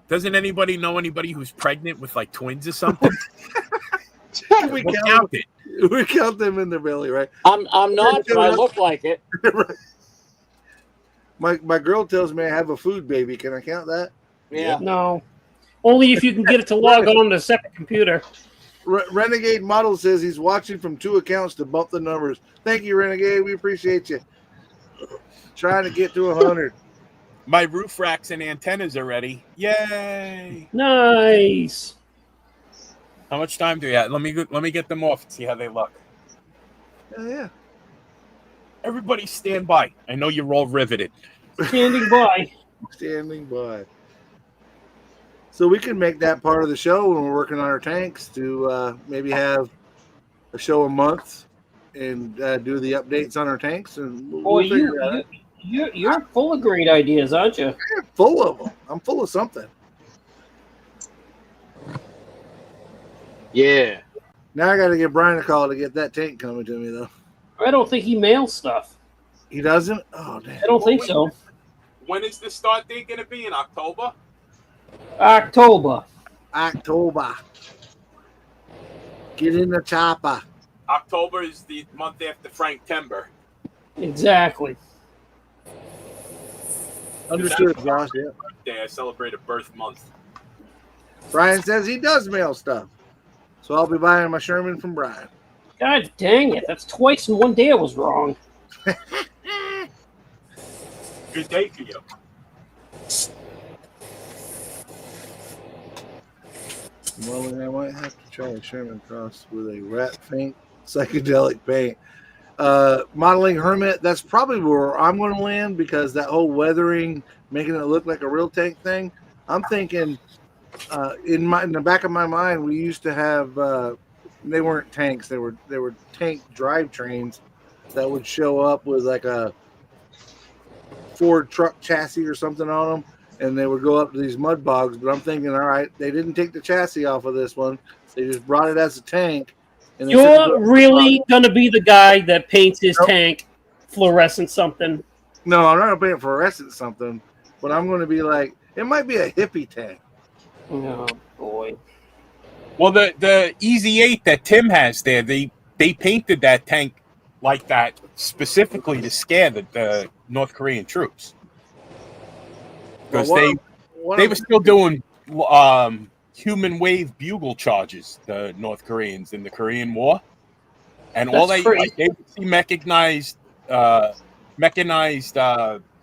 doesn't anybody know anybody who's pregnant with like twins or something? we We'll count count it. We count them in their belly, right? I'm not, but I look like it. My girl tells me I have a food baby. Can I count that? Yeah. No. Only if you can get it to log on to a separate computer. Renegade Model says he's watching from 2 accounts to bump the numbers. Thank you, Renegade. We appreciate you. Trying to get to 100. My roof racks and antennas are ready. Yay! Nice. How much time do we have? Let me get them off and see how they look. Yeah. Everybody stand by. I know you're all riveted. Standing by. Standing by. So we can make that part of the show when we're working on our tanks to maybe have a show a month and do the updates on our tanks. And Boy, you're full of great ideas, aren't you? I'm full of them. I'm full of something. Yeah. Now I got to give Brian a call to get that tank coming to me, though. I don't think he mails stuff. He doesn't? Oh, damn. I don't think so. When is the start date going to be? In October? October. Get in the chopper. October is the month after Frank Timber. Exactly. Understood, Josh. Yeah. Birthday. I celebrate a birth month. Brian says he does mail stuff. So I'll be buying my Sherman from Brian. God dang it. That's twice in one day I was wrong. Good day for you. Well, then I might have to try a Sherman Cross with a rat paint, psychedelic paint. Modeling Hermit, that's probably where I'm going to land because that whole weathering, making it look like a real tank thing. I'm thinking in the back of my mind, we used to have they weren't tanks, they were tank drivetrains that would show up with like a Ford truck chassis or something on them, and they would go up to these mud bogs. But I'm thinking, all right, they didn't take the chassis off of this one. They just brought it as a tank And they said, You're really gonna be the guy that paints his tank fluorescent something? no, I'm not gonna paint fluorescent something, but I'm gonna be like, it might be a hippie tank. Oh boy. Well, the Easy 8 that Tim has there, they painted that tank like that specifically to scare the North Korean troops. Because they were still doing human wave bugle charges, the North Koreans in the Korean War, and all they would see mechanized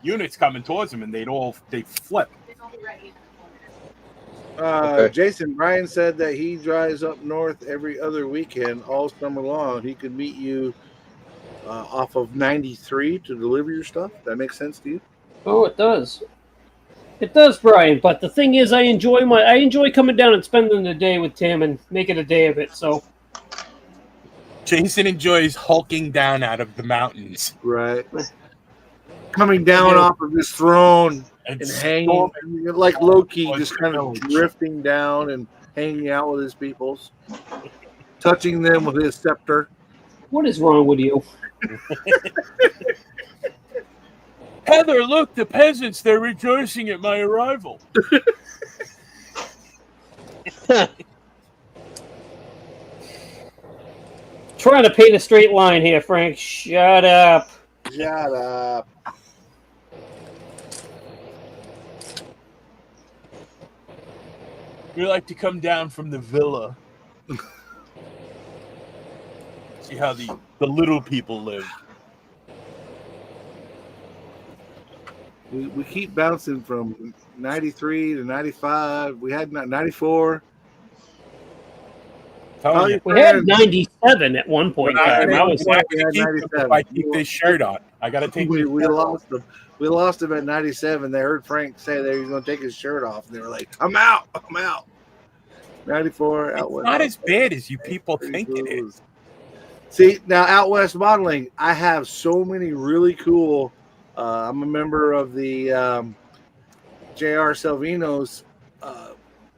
units coming towards them, and they flip. Jason Bryan said that he drives up north every other weekend all summer long. He could meet you off of 93 to deliver your stuff. That makes sense to you? Oh, it does. It does, Brian. But the thing is, I enjoy coming down and spending the day with Tim and making a day of it. So Jason enjoys hulking down out of the mountains. Right. Coming down off of his throne and hanging like Loki, just kind of drifting down and hanging out with his peoples, touching them with his scepter. What is wrong with you? Heather, look, the peasants, they're rejoicing at my arrival. Trying to paint a straight line here, Frank. Shut up. Shut up. We like to come down from the villa. See how the little people live. We keep bouncing from 93 to 95. We had 94. We had 97 at one point in time. If I keep this shirt on, I got to take. We lost them. We lost him at 97. They heard Frank say that he was going to take his shirt off, and they were like, "I'm out. I'm out." 94 out It's west. not as bad as you people think it is. See, now out west modeling, I have so many really cool. I'm a member of the J.R. Salvino's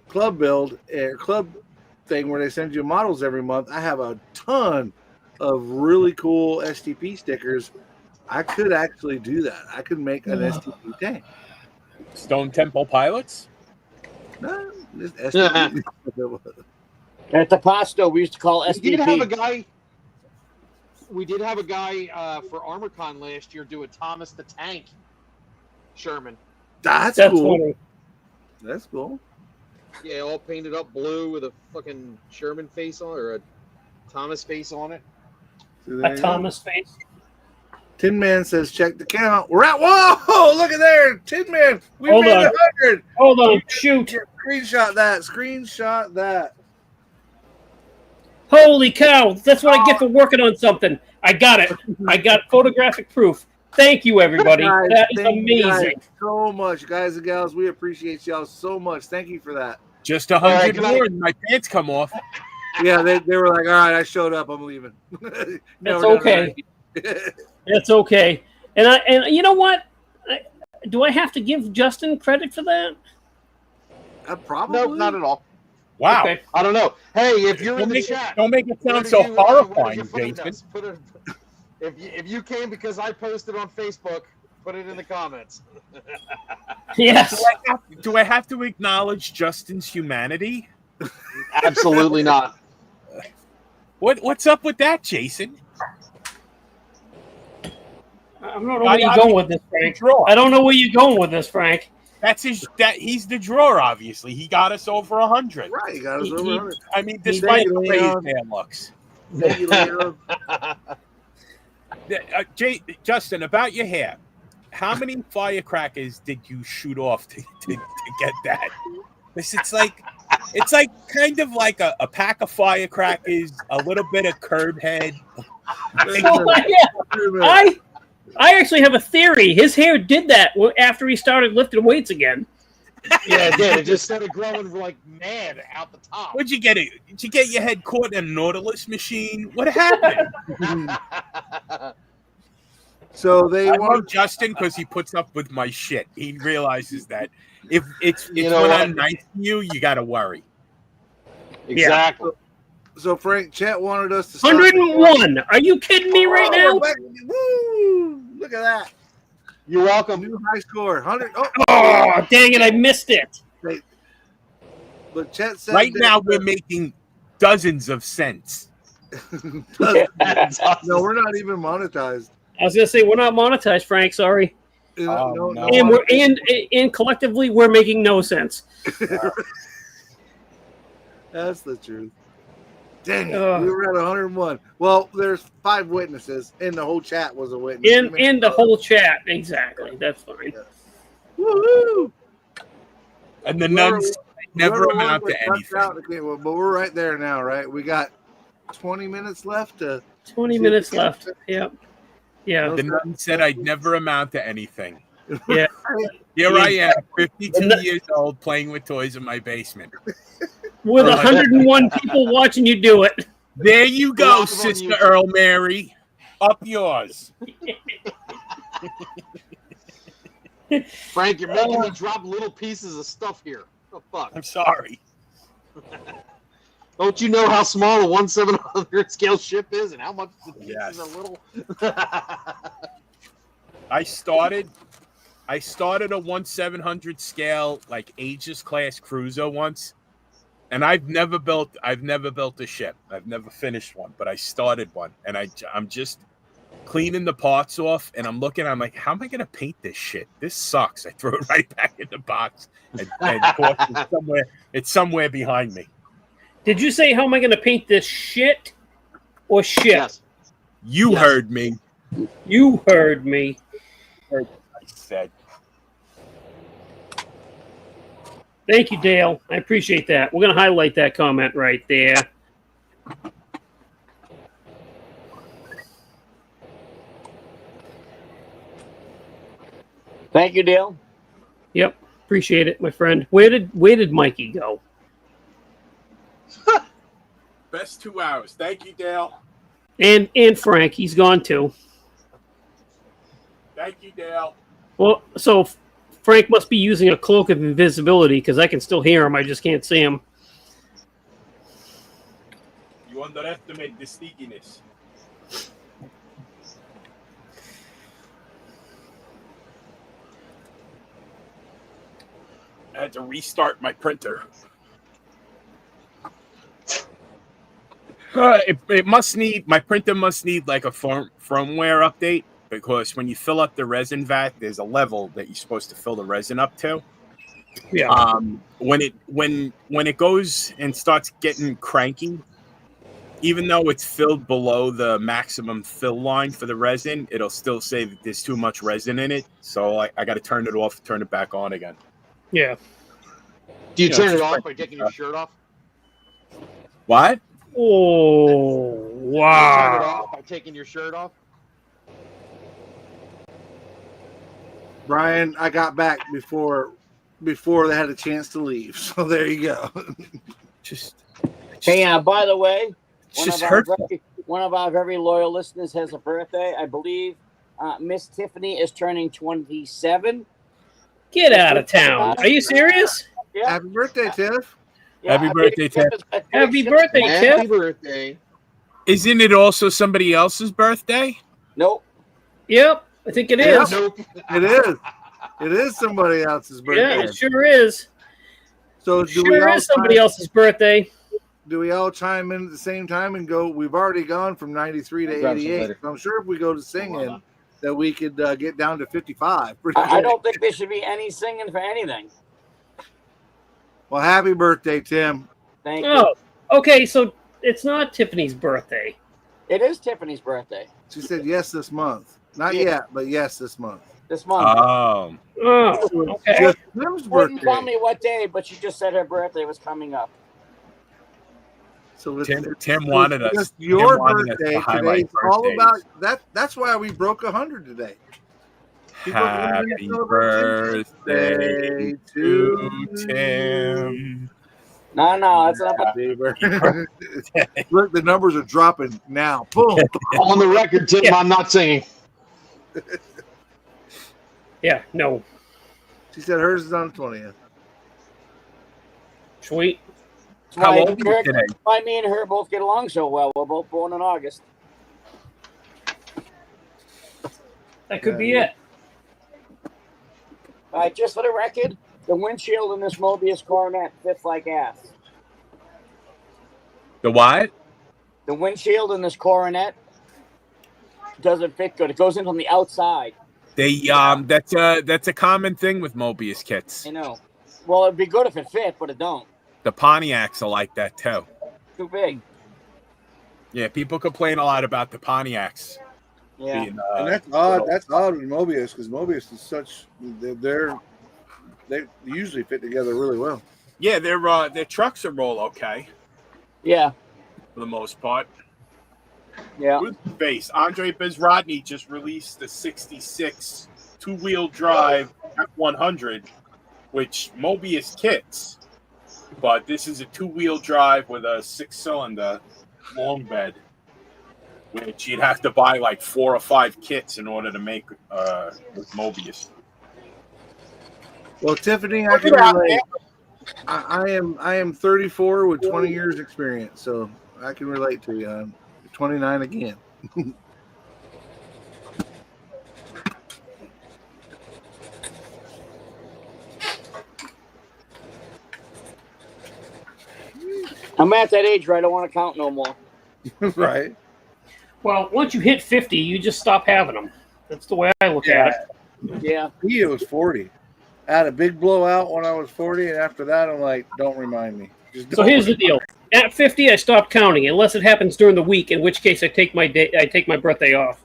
club thing where they send you models every month. I have a ton of really cool STP stickers. I could actually do that. I could make an STP tank. Stone Temple Pilots? No, just STP. At the Pasto, we used to call STP. We did have a guy for ArmorCon last year do a Thomas the Tank Sherman. That's cool. Funny. That's cool. Yeah, all painted up blue with a fucking Sherman face on or a Thomas face on it. A Thomas face. Tin Man says, check the count. We're at, whoa, look at there. Tin Man, we made 100. Hold on, shoot. Screenshot that. Holy cow, that's what I get for working on something. I got it. I got photographic proof. Thank you, everybody. Guys, that is thank you amazing. guys so much, guys and gals. We appreciate y'all so much. Thank you for that. Just 100 more and my pants come off. Yeah, they were like, all right, I showed up. I'm leaving. That's okay. That's okay. And you know what? Do I have to give Justin credit for that? Probably. Nope, not at all. Wow. Okay. I don't know. Hey, if you're in the chat, don't make it sound so horrifying, Jason. If you came because I posted on Facebook, put it in the comments. Yes. Do I have to acknowledge Justin's humanity? Absolutely not. What's up with that, Jason? I don't know where you're going with this, Frank. I don't know where you're going with this, Frank. He's the drawer, obviously. He got us over 100. Right, he got us over 100. I mean, despite the way his man looks. Thank you, Justin, about your hair. How many firecrackers did you shoot off to get that? It's like kind of like a pack of firecrackers, a little bit of curb head. I actually have a theory. His hair did that after he started lifting weights again. Yeah, it did. It just started growing like mad out the top. Where'd you get it? Did you get your head caught in a Nautilus machine? What happened? So I love Justin because he puts up with my shit. He realizes that if it's when I'm nice to you, you got to worry. Exactly. So Frank, chat wanted us to stop. 101. Are you kidding me right now? Woo! Look at that. You're welcome. New high score. 100. Oh, dang it! I missed it. But chat said Right now we're making dozens of cents. no, we're not even monetized. I was gonna say we're not monetized, Frank. Sorry. No. And we're and collectively we're making no sense. That's the truth. Dang it. We were at 101. Well, there's 5 witnesses, and the whole chat was a witness. In the whole chat, exactly. That's fine. Yeah. Woohoo! And the nuns never amount to anything. Okay, well, but we're right there now, right? We got 20 minutes left. 20 minutes left. Yep. Yeah. The nun said I'd never amount to anything. Yeah. Here I am, 52 years old, playing with toys in my basement. With 101 people watching you do it. There you go, Sister Earl Mary. Up yours. Frank, you're making me drop little pieces of stuff here. Oh, fuck. I'm sorry. Don't you know how small a 1/700 scale ship is and how much the pieces are little? I started a 1/700 scale like Aegis class cruiser once, and I've never built a ship. I've never finished one, but I started one, and I'm just cleaning the parts off, and I'm like, how am I gonna paint this shit? This sucks. I throw it right back in the box, and it's somewhere behind me. Did you say how am I going to paint this shit or shit? Yes. You heard me. You heard me. I said. Thank you, Dale. I appreciate that. We're going to highlight that comment right there. Thank you, Dale. Yep. Appreciate it, my friend. Where did Mikey go? Best 2 hours. Thank you, Dale. And Frank, he's gone too. Thank you, Dale. Well, so Frank must be using a cloak of invisibility because I can still hear him. I just can't see him. You underestimate the sneakiness. I had to restart my printer. My printer must need like a firmware update, because when you fill up the resin vat, there's a level that you're supposed to fill the resin up to. Yeah. When it goes and starts getting cranky, even though it's filled below the maximum fill line for the resin, it'll still say that there's too much resin in it. So I got to turn it off, turn it back on again. Yeah. Do you turn it off by taking your shirt off? What? Oh, Do you turn it wow. off by taking your shirt off? Brian, I got back before they had a chance to leave. So there you go. Hey, by the way, one of our very loyal listeners has a birthday. I believe Miss Tiffany is turning 27. Get out of town. Are you serious? Yeah. Happy birthday, Tiff. Yeah, Happy birthday, Tiff. Happy birthday, Happy Tiff. birthday. Isn't it also somebody else's birthday? Nope. Yep, I think it Yeah. is. Nope. It is. It is somebody else's birthday. Yeah, it sure is. So Sure is somebody else's birthday. Do we all chime in at the same time and go? We've already gone from 93 to 88. So I'm sure if we go to singing, that we could get down to 55. I don't think there should be any singing for anything. Well, happy birthday, Tim. Thank you. Oh, okay, so it's not Tiffany's birthday. It is Tiffany's birthday She said yes this month. Not Yeah. yet, but yes this month. this month. Oh. Oh, okay. Just Tim's Wouldn't tell birthday. me what day, but she just said her birthday was coming up. So it's Tim wanted us. just your Tim wanted us birthday to highlight today. It's all birthdays. about that. That's why we broke 100 today. People are gonna Happy celebrate birthday to Tim. No, that's not. Happy birthday. Look, the numbers are dropping now. Boom. On the record, Tim, Yeah. I'm not singing. Yeah, no. She said hers is on the 20th. Sweet. How Why old are you today? why me and her both get along so well. We're both born in August. That could be it. All right, just for the record, the windshield in this Mobius Coronet fits like ass. The what? The windshield in this Coronet doesn't fit good. It goes in from the outside. That's a common thing with Mobius kits. I know. Well, it'd be good if it fit, but it don't. The Pontiacs are like that too. Too big. Yeah, people complain a lot about the Pontiacs. Yeah. Being, And that's odd. That's odd with Mobius because Mobius is such. They usually fit together really well. Yeah, their trucks are all okay Yeah. for the most part. Yeah. With the base, Andre Bezrodny just released the '66 two-wheel drive F100, which Mobius kits, but this is a two-wheel drive with a 6-cylinder long bed, which you'd have to buy like 4 or 5 kits in order to make with Mobius. Well, Tiffany, I can relate. I am 34 with 20 years experience, so I can relate to you. I'm 29 again. I'm at that age where I don't want to count no more. Right. Well, once you hit 50, you just stop having them. That's the way I look at it. Yeah. He was 40. I had a big blowout when I was 40, and after that, I'm like, don't remind me. So here's the deal. At 50, I stop counting, unless it happens during the week, in which case I take my birthday off.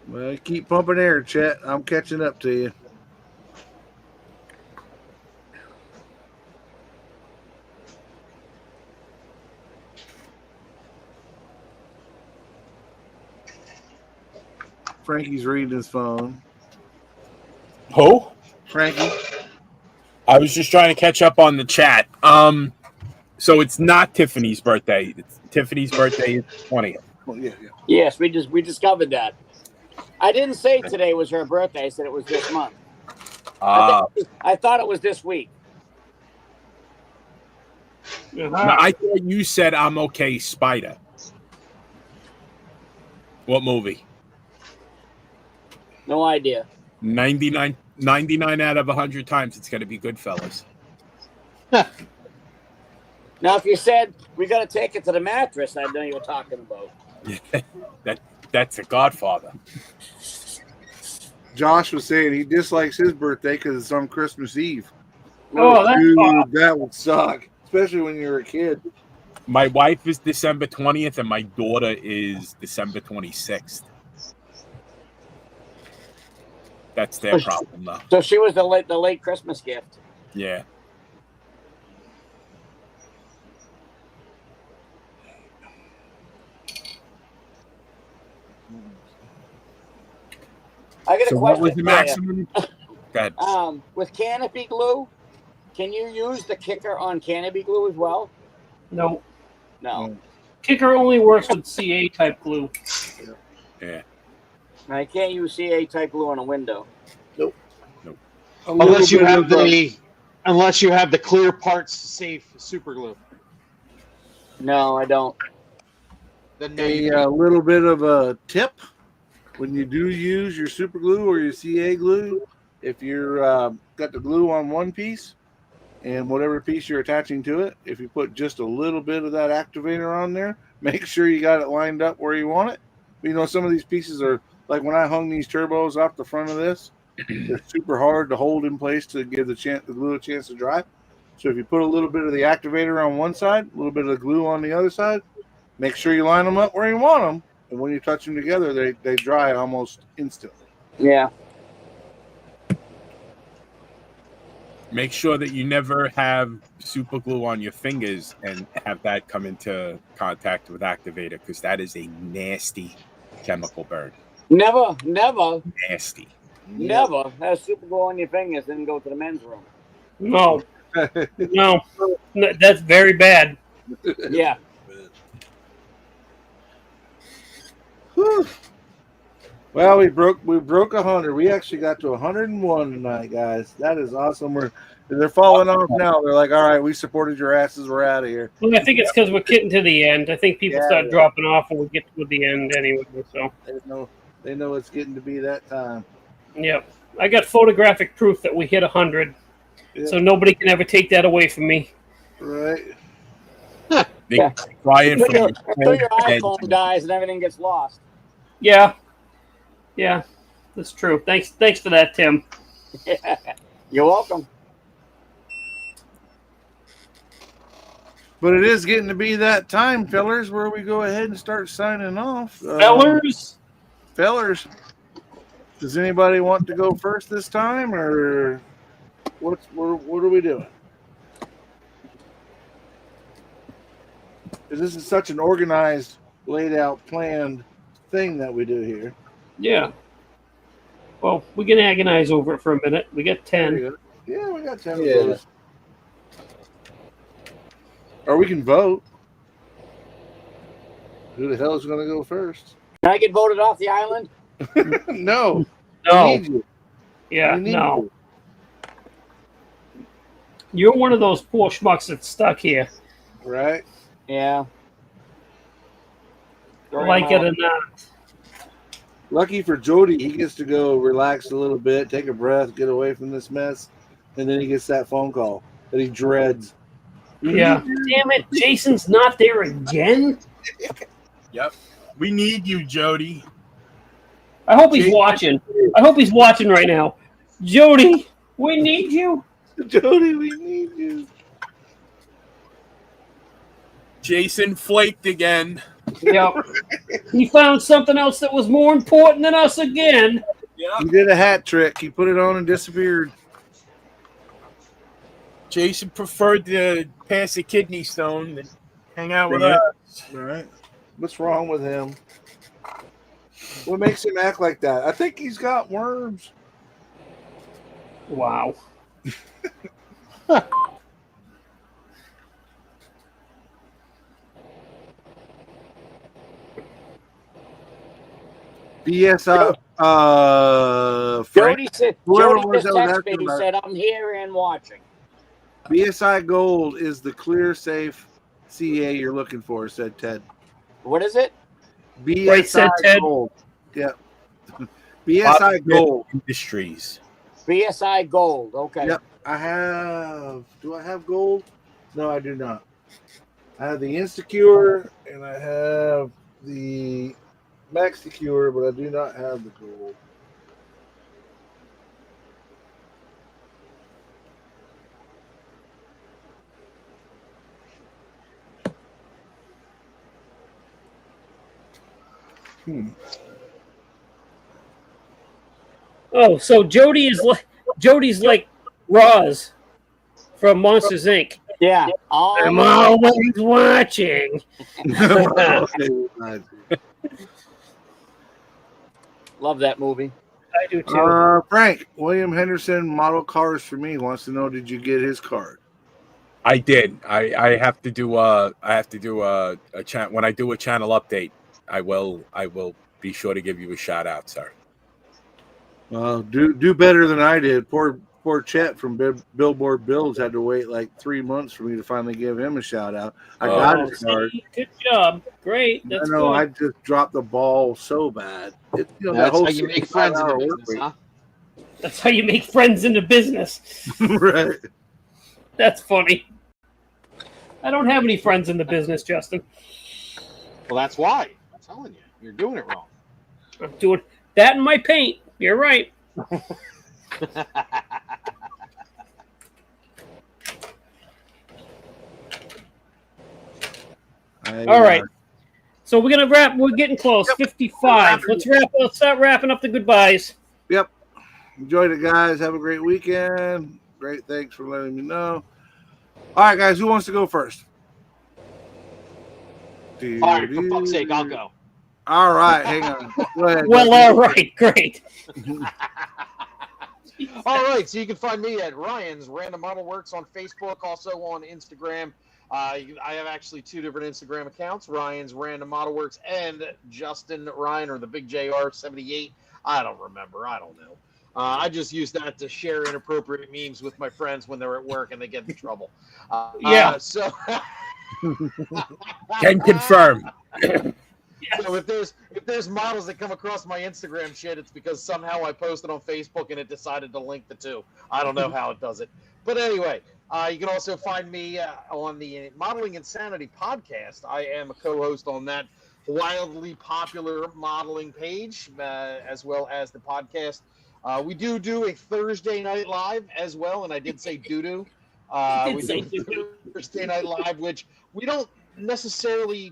Well, keep pumping air, Chet. I'm catching up to you. Frankie's reading his phone. Who? Frankie. I was just trying to catch up on the chat. So it's not Tiffany's birthday. Tiffany's birthday is 20th. Well, yeah. Yes, we discovered that. I didn't say today was her birthday. I said it was this month. I thought it was this week. No, I thought you said I'm okay, Spider. What movie? No idea. 99 out of 100 times it's going to be Goodfellas. Now, if you said we got to take it to the mattress, I know you were talking about. That's a Godfather. Josh was saying he dislikes his birthday because it's on Christmas Eve. Oh, that's Dude, that would suck, especially when you're a kid. My wife is December 20th and my daughter is December 26th. That's their problem, though. So she was the late Christmas gift. Yeah. I got a So question. what was the for you. maximum? Go ahead. With canopy glue, can you use the kicker on canopy glue as well? No. No. Kicker only works with CA type glue. Yeah. I can't use CA type glue on a window. Nope. Unless you have the clear parts safe super glue. No, I don't. Then A little bit of a tip when you do use your super glue or your CA glue, if you're got the glue on one piece and whatever piece you're attaching to it, if you put just a little bit of that activator on there, make sure you got it lined up where you want it. But, you know, some of these pieces are like when I hung these turbos off the front of this, they're super hard to hold in place to give the glue a chance to dry. So if you put a little bit of the activator on one side, a little bit of the glue on the other side, make sure you line them up where you want them. And when you touch them together, they dry almost instantly. Yeah. Make sure that you never have super glue on your fingers and have that come into contact with activator, because that is a nasty chemical burn. Never Nasty. have super glue on your fingers and go to the men's room. No. No. That's very bad. Yeah. Whew. Well, we broke 100. We actually got to 101 tonight, guys. That is awesome. They're falling off now. They're like, all right, we supported your asses. We're out of here. Well, I think it's because we're getting to the end. I think people start dropping off when we get to the end anyway. So they know it's getting to be that time. Yep. I got photographic proof that we hit 100. Yep. So nobody can ever take that away from me. Right. Yeah. Until your iPhone dies and everything gets lost. Yeah. Yeah. That's true. Thanks for that, Tim. You're welcome. But it is getting to be that time, fellers, where we go ahead and start signing off. Fellers. Does anybody want to go first this time, or what are we doing? Because this is such an organized, laid out, planned thing that we do here. Yeah. Well, we can agonize over it for a minute. We got 10. Yeah, we got 10 of those. Or we can vote. Who the hell is going to go first? Can I get voted off the island? No. Yeah, no. You're one of those poor schmucks that's stuck here. Right? Yeah. Like it or not. Lucky for Jody, he gets to go relax a little bit, take a breath, get away from this mess, and then he gets that phone call that he dreads. Yeah. Damn it, Jason's not there again? Yep. We need you, Jody. I hope he's watching. I hope he's watching right now. Jody, we need you. Jody, we need you. Jason flaked again. Yep. He found something else that was more important than us again. Yep. He did a hat trick. He put it on and disappeared. Jason preferred to pass a kidney stone than hang out with us. Right. What's wrong with him? What makes him act like that? I think he's got worms. Wow. BSI. Jody just texted me. He about. said, I'm here and watching. BSI Gold is the clear, safe CA you're looking for, said Ted. What is it? BSI Gold. Yeah. BSI Gold. Industries. BSI Gold. Okay. Yep. Do I have gold? No, I do not. I have the Insecure and I have the MaxSecure, but I do not have the gold. Oh, so Jody's like Roz from Monsters Inc. Yeah. I'm always watching. Love that movie. I do too. Frank, William Henderson Model Cars for Me wants to know, did you get his card? I did. I have to do a chat when I do a channel update. I will be sure to give you a shout out, sir. Do better than I did. Poor Chet from Billboard Builds had to wait like 3 months for me to finally give him a shout out. I got his card. Good job. Great. That's good. I just dropped the ball so bad. That's how you make friends in the business, huh? That's how you make friends in the business. Right. That's funny. I don't have any friends in the business, Justin. Well, that's why. I'm telling you. You're doing it wrong. I'm doing that in my paint. You're right. All right. So we're gonna wrap. We're getting close. Yep. 55. Let's start wrapping up the goodbyes. Yep. Enjoyed it, guys. Have a great weekend. Great. Thanks for letting me know. All right, guys. Who wants to go first? All right, for fuck's sake, I'll go. All right, hang on. Go ahead. Well, all right, great. All right, so you can find me at Ryan's Random Model Works on Facebook, also on Instagram I have actually 2 different Instagram accounts: Ryan's Random Model Works and Justin Ryan, or the Big JR78. I don't remember. I don't know. I just use that to share inappropriate memes with my friends when they're at work and they get in trouble. So Can confirm. So if there's models that come across my Instagram shit, it's because somehow I posted on Facebook and it decided to link the 2. I don't know how it does it. But anyway, you can also find me on the Modeling Insanity podcast. I am a co-host on that wildly popular modeling page, as well as the podcast. We do a Thursday night live as well, and I did say doo-doo. We do Thursday night live, which we don't necessarily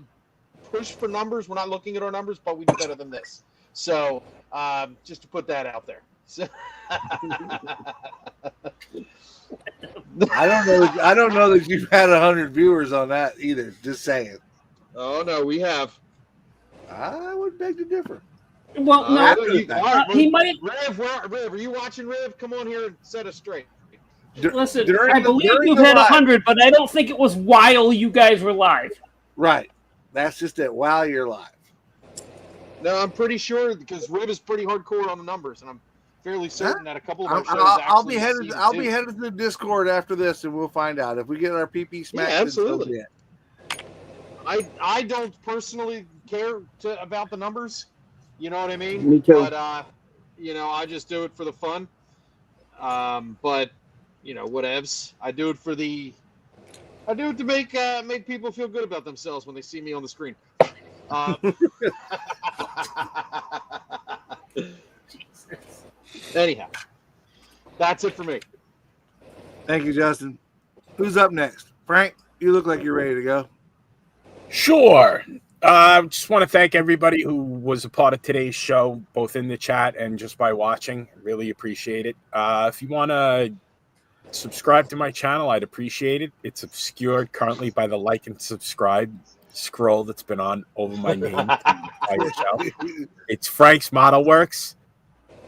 push for numbers. We're not looking at our numbers, but we do better than this. So just to put that out there. So I don't know that you've had 100 viewers on that either. Just saying. Oh no, we have. I would beg to differ. Well, no, he might. Rev, are you watching, Rev? Come on here and set us straight. Listen, I believe you had 100, but I don't think it was while you guys were live. Right. That's just it. While you're live. No, I'm pretty sure because Rev is pretty hardcore on the numbers, and I'm fairly certain that a couple of our shows I'll be headed to the Discord after this, and we'll find out if we get our PP smacked. Yeah, absolutely. I don't personally care about the numbers. You know what I mean? Me too. But I just do it for the fun. But whatevs. I do it to make people feel good about themselves when they see me on the screen. Anyhow, that's it for me. Thank you, Justin. Who's up next? Frank, you look like you're ready to go. Sure. I just want to thank everybody who was a part of today's show, both in the chat and just by watching. Really appreciate it. If you want to subscribe to my channel, I'd appreciate it. It's obscured currently by the like and subscribe scroll that's been on over my name. It's Frank's Model Works.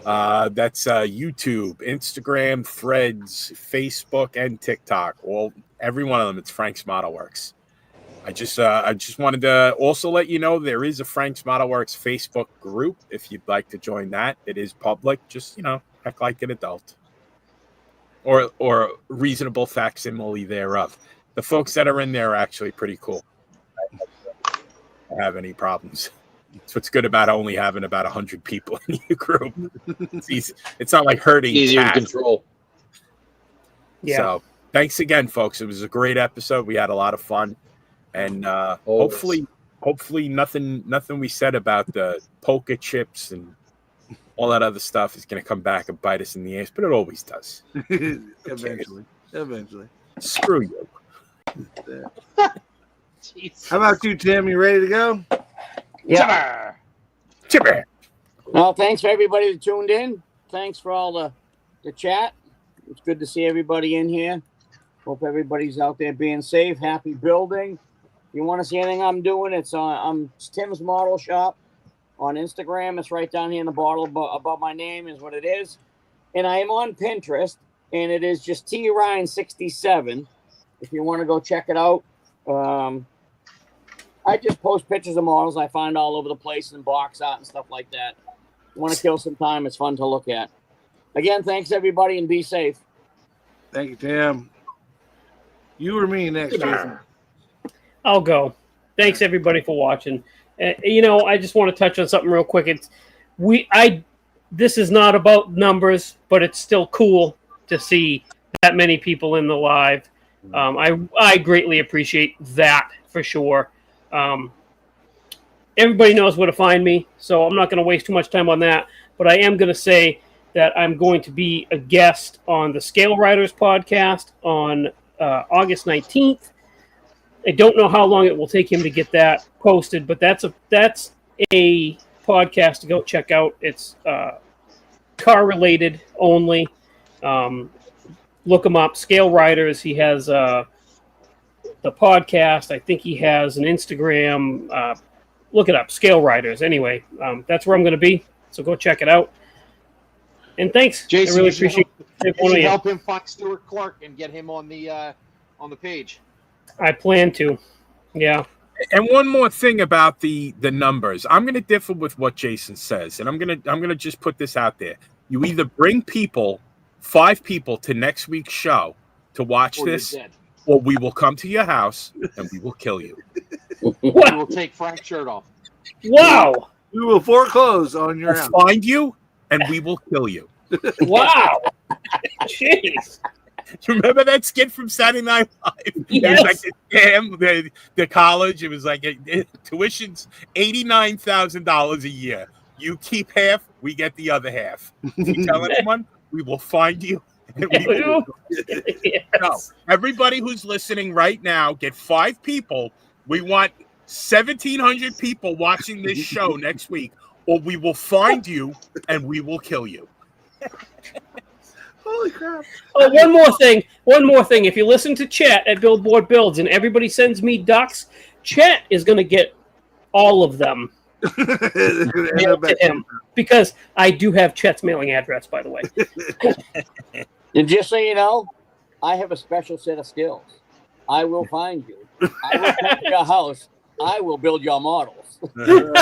That's YouTube, Instagram, Threads, Facebook, and TikTok. Well, every one of them, it's Frank's Model Works. I just wanted to also let you know there is a Frank's Model Works Facebook group if you'd like to join that. It is public. Just act like an adult, or reasonable facsimile thereof. The folks that are in there are actually pretty cool. I don't have any problems. That's what's good about only having about 100 people in your group. It's not like herding Easier cats. to control. Yeah. So thanks again, folks. It was a great episode. We had a lot of fun. And hopefully nothing we said about the poker chips and all that other stuff is going to come back and bite us in the ass, but it always does. Eventually. Screw you. How about you, Tim? You ready to go? Yeah. Chipper. Well, thanks for everybody that tuned in. Thanks for all the chat. It's good to see everybody in here. Hope everybody's out there being safe. Happy building. If you want to see anything I'm doing, it's Tim's Model Shop on Instagram. It's right down here in the bottle above my name is what it is. And I am on Pinterest, and it is just T Ryan 67. If you want to go check it out. I just post pictures of models I find all over the place and box art and stuff like that. You want to kill some time, it's fun to look at. Again, thanks everybody and be safe. Thank you, Tim. You or me next, Jason? I'll go. Thanks everybody for watching. I just want to touch on something real quick. This is not about numbers, but it's still cool to see that many people in the live. I greatly appreciate that for sure. Everybody knows where to find me, so I'm not going to waste too much time on that. But I am going to say that I'm going to be a guest on the Scale Riders podcast on August 19th. I don't know how long it will take him to get that posted, but that's a podcast to go check out. It's car related only. Look him up, Scale Riders. He has the podcast. I think he has an Instagram. Look it up, Scale Riders. Anyway, that's where I'm going to be. So go check it out. And thanks, Jason. I really appreciate you should help him find Stuart Clark and get him on the page. I plan to. Yeah. And one more thing about the numbers. I'm going to differ with what Jason says, and I'm going to just put this out there. You either bring 5 people to next week's show to watch this, or we will come to your house and we will kill you. We will take Frank's shirt off. Wow. We will foreclose on your We'll house. find you and we will kill you. Wow. Jeez. Remember that skit from Saturday Night Live? Yes. It was like the scam, the college. It was like tuition's $89,000 a year. You keep half, we get the other half. You tell anyone, we will find you. And we will. Yes. No, everybody who's listening right now, get 5 people. We want 1,700 people watching this show next week, or we will find you and we will kill you. Holy crap. Oh, one more thing. If you listen to Chat at Billboard Builds and everybody sends me ducks, Chat is going to get all of them mailed to him, because I do have Chet's mailing address, by the way. And just so you know, I have a special set of skills. I will find you. I will come to your house. I will build your models. No,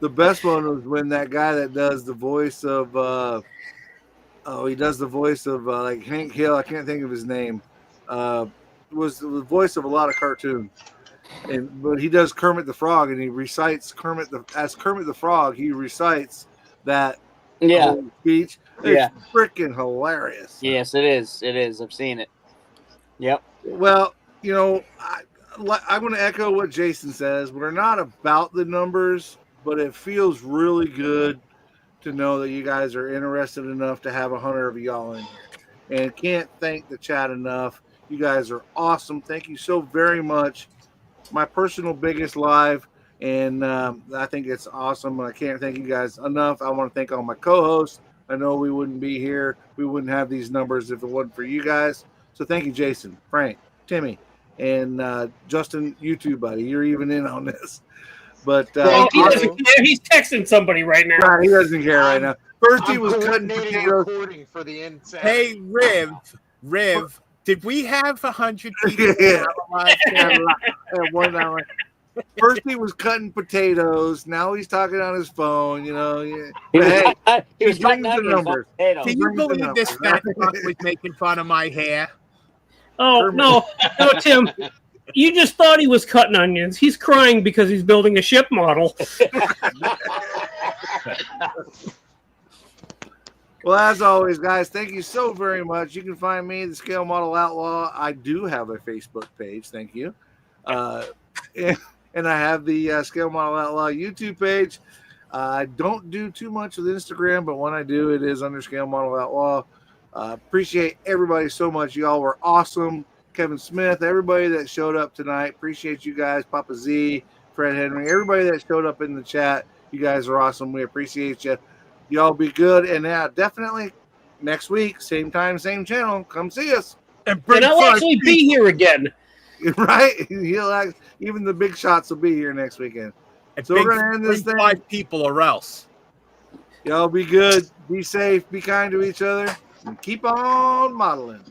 the best one was when that guy that does the voice of he does the voice of like Hank Hill, I can't think of his name, was the voice of a lot of cartoons, but he does Kermit the Frog, and he recites Kermit the Frog, he recites that whole speech. It's freaking hilarious. Yes, it is. It is. I've seen it. Yep. Well, you know, I'm going to echo what Jason says. We're not about the numbers, but it feels really good to know that you guys are interested enough to have 100 of y'all in here. And can't thank the chat enough. You guys are awesome. Thank you so very much. My personal biggest live, and I think it's awesome. I can't thank you guys enough. I want to thank all my co-hosts. I know we wouldn't be here. We wouldn't have these numbers if it wasn't for you guys. So thank you, Jason, Frank, Timmy, and Justin, you too, buddy. You're even in on this. But he doesn't care. He's texting somebody right now. Right, he doesn't care right now. First, he was cutting potatoes. For the inside. Hey, Riv, did we have 100 people? Yeah. One hour. First, he was cutting potatoes. Now he's talking on his phone. You know. Yeah. Hey, he was brings cutting the numbers. Can you believe this fat fuck was making fun of my hair? Oh, no, Tim. You just thought he was cutting onions. He's crying because he's building a ship model. Well, as always, guys, thank you so very much. You can find me, the Scale Model Outlaw. I do have a Facebook page. Thank you. And I have the Scale Model Outlaw YouTube page. I don't do too much with Instagram, but when I do, it is under Scale Model Outlaw. Appreciate everybody so much. Y'all were awesome. Kevin Smith, everybody that showed up tonight. Appreciate you guys. Papa Z, Fred Henry, everybody that showed up in the chat. You guys are awesome. We appreciate you. Y'all be good. And definitely next week, same time, same channel. Come see us. And I'll actually be here again. Right? Even the big shots will be here next weekend. So we're going to end this thing. 5 people or else. Y'all be good. Be safe. Be kind to each other. And keep on modeling.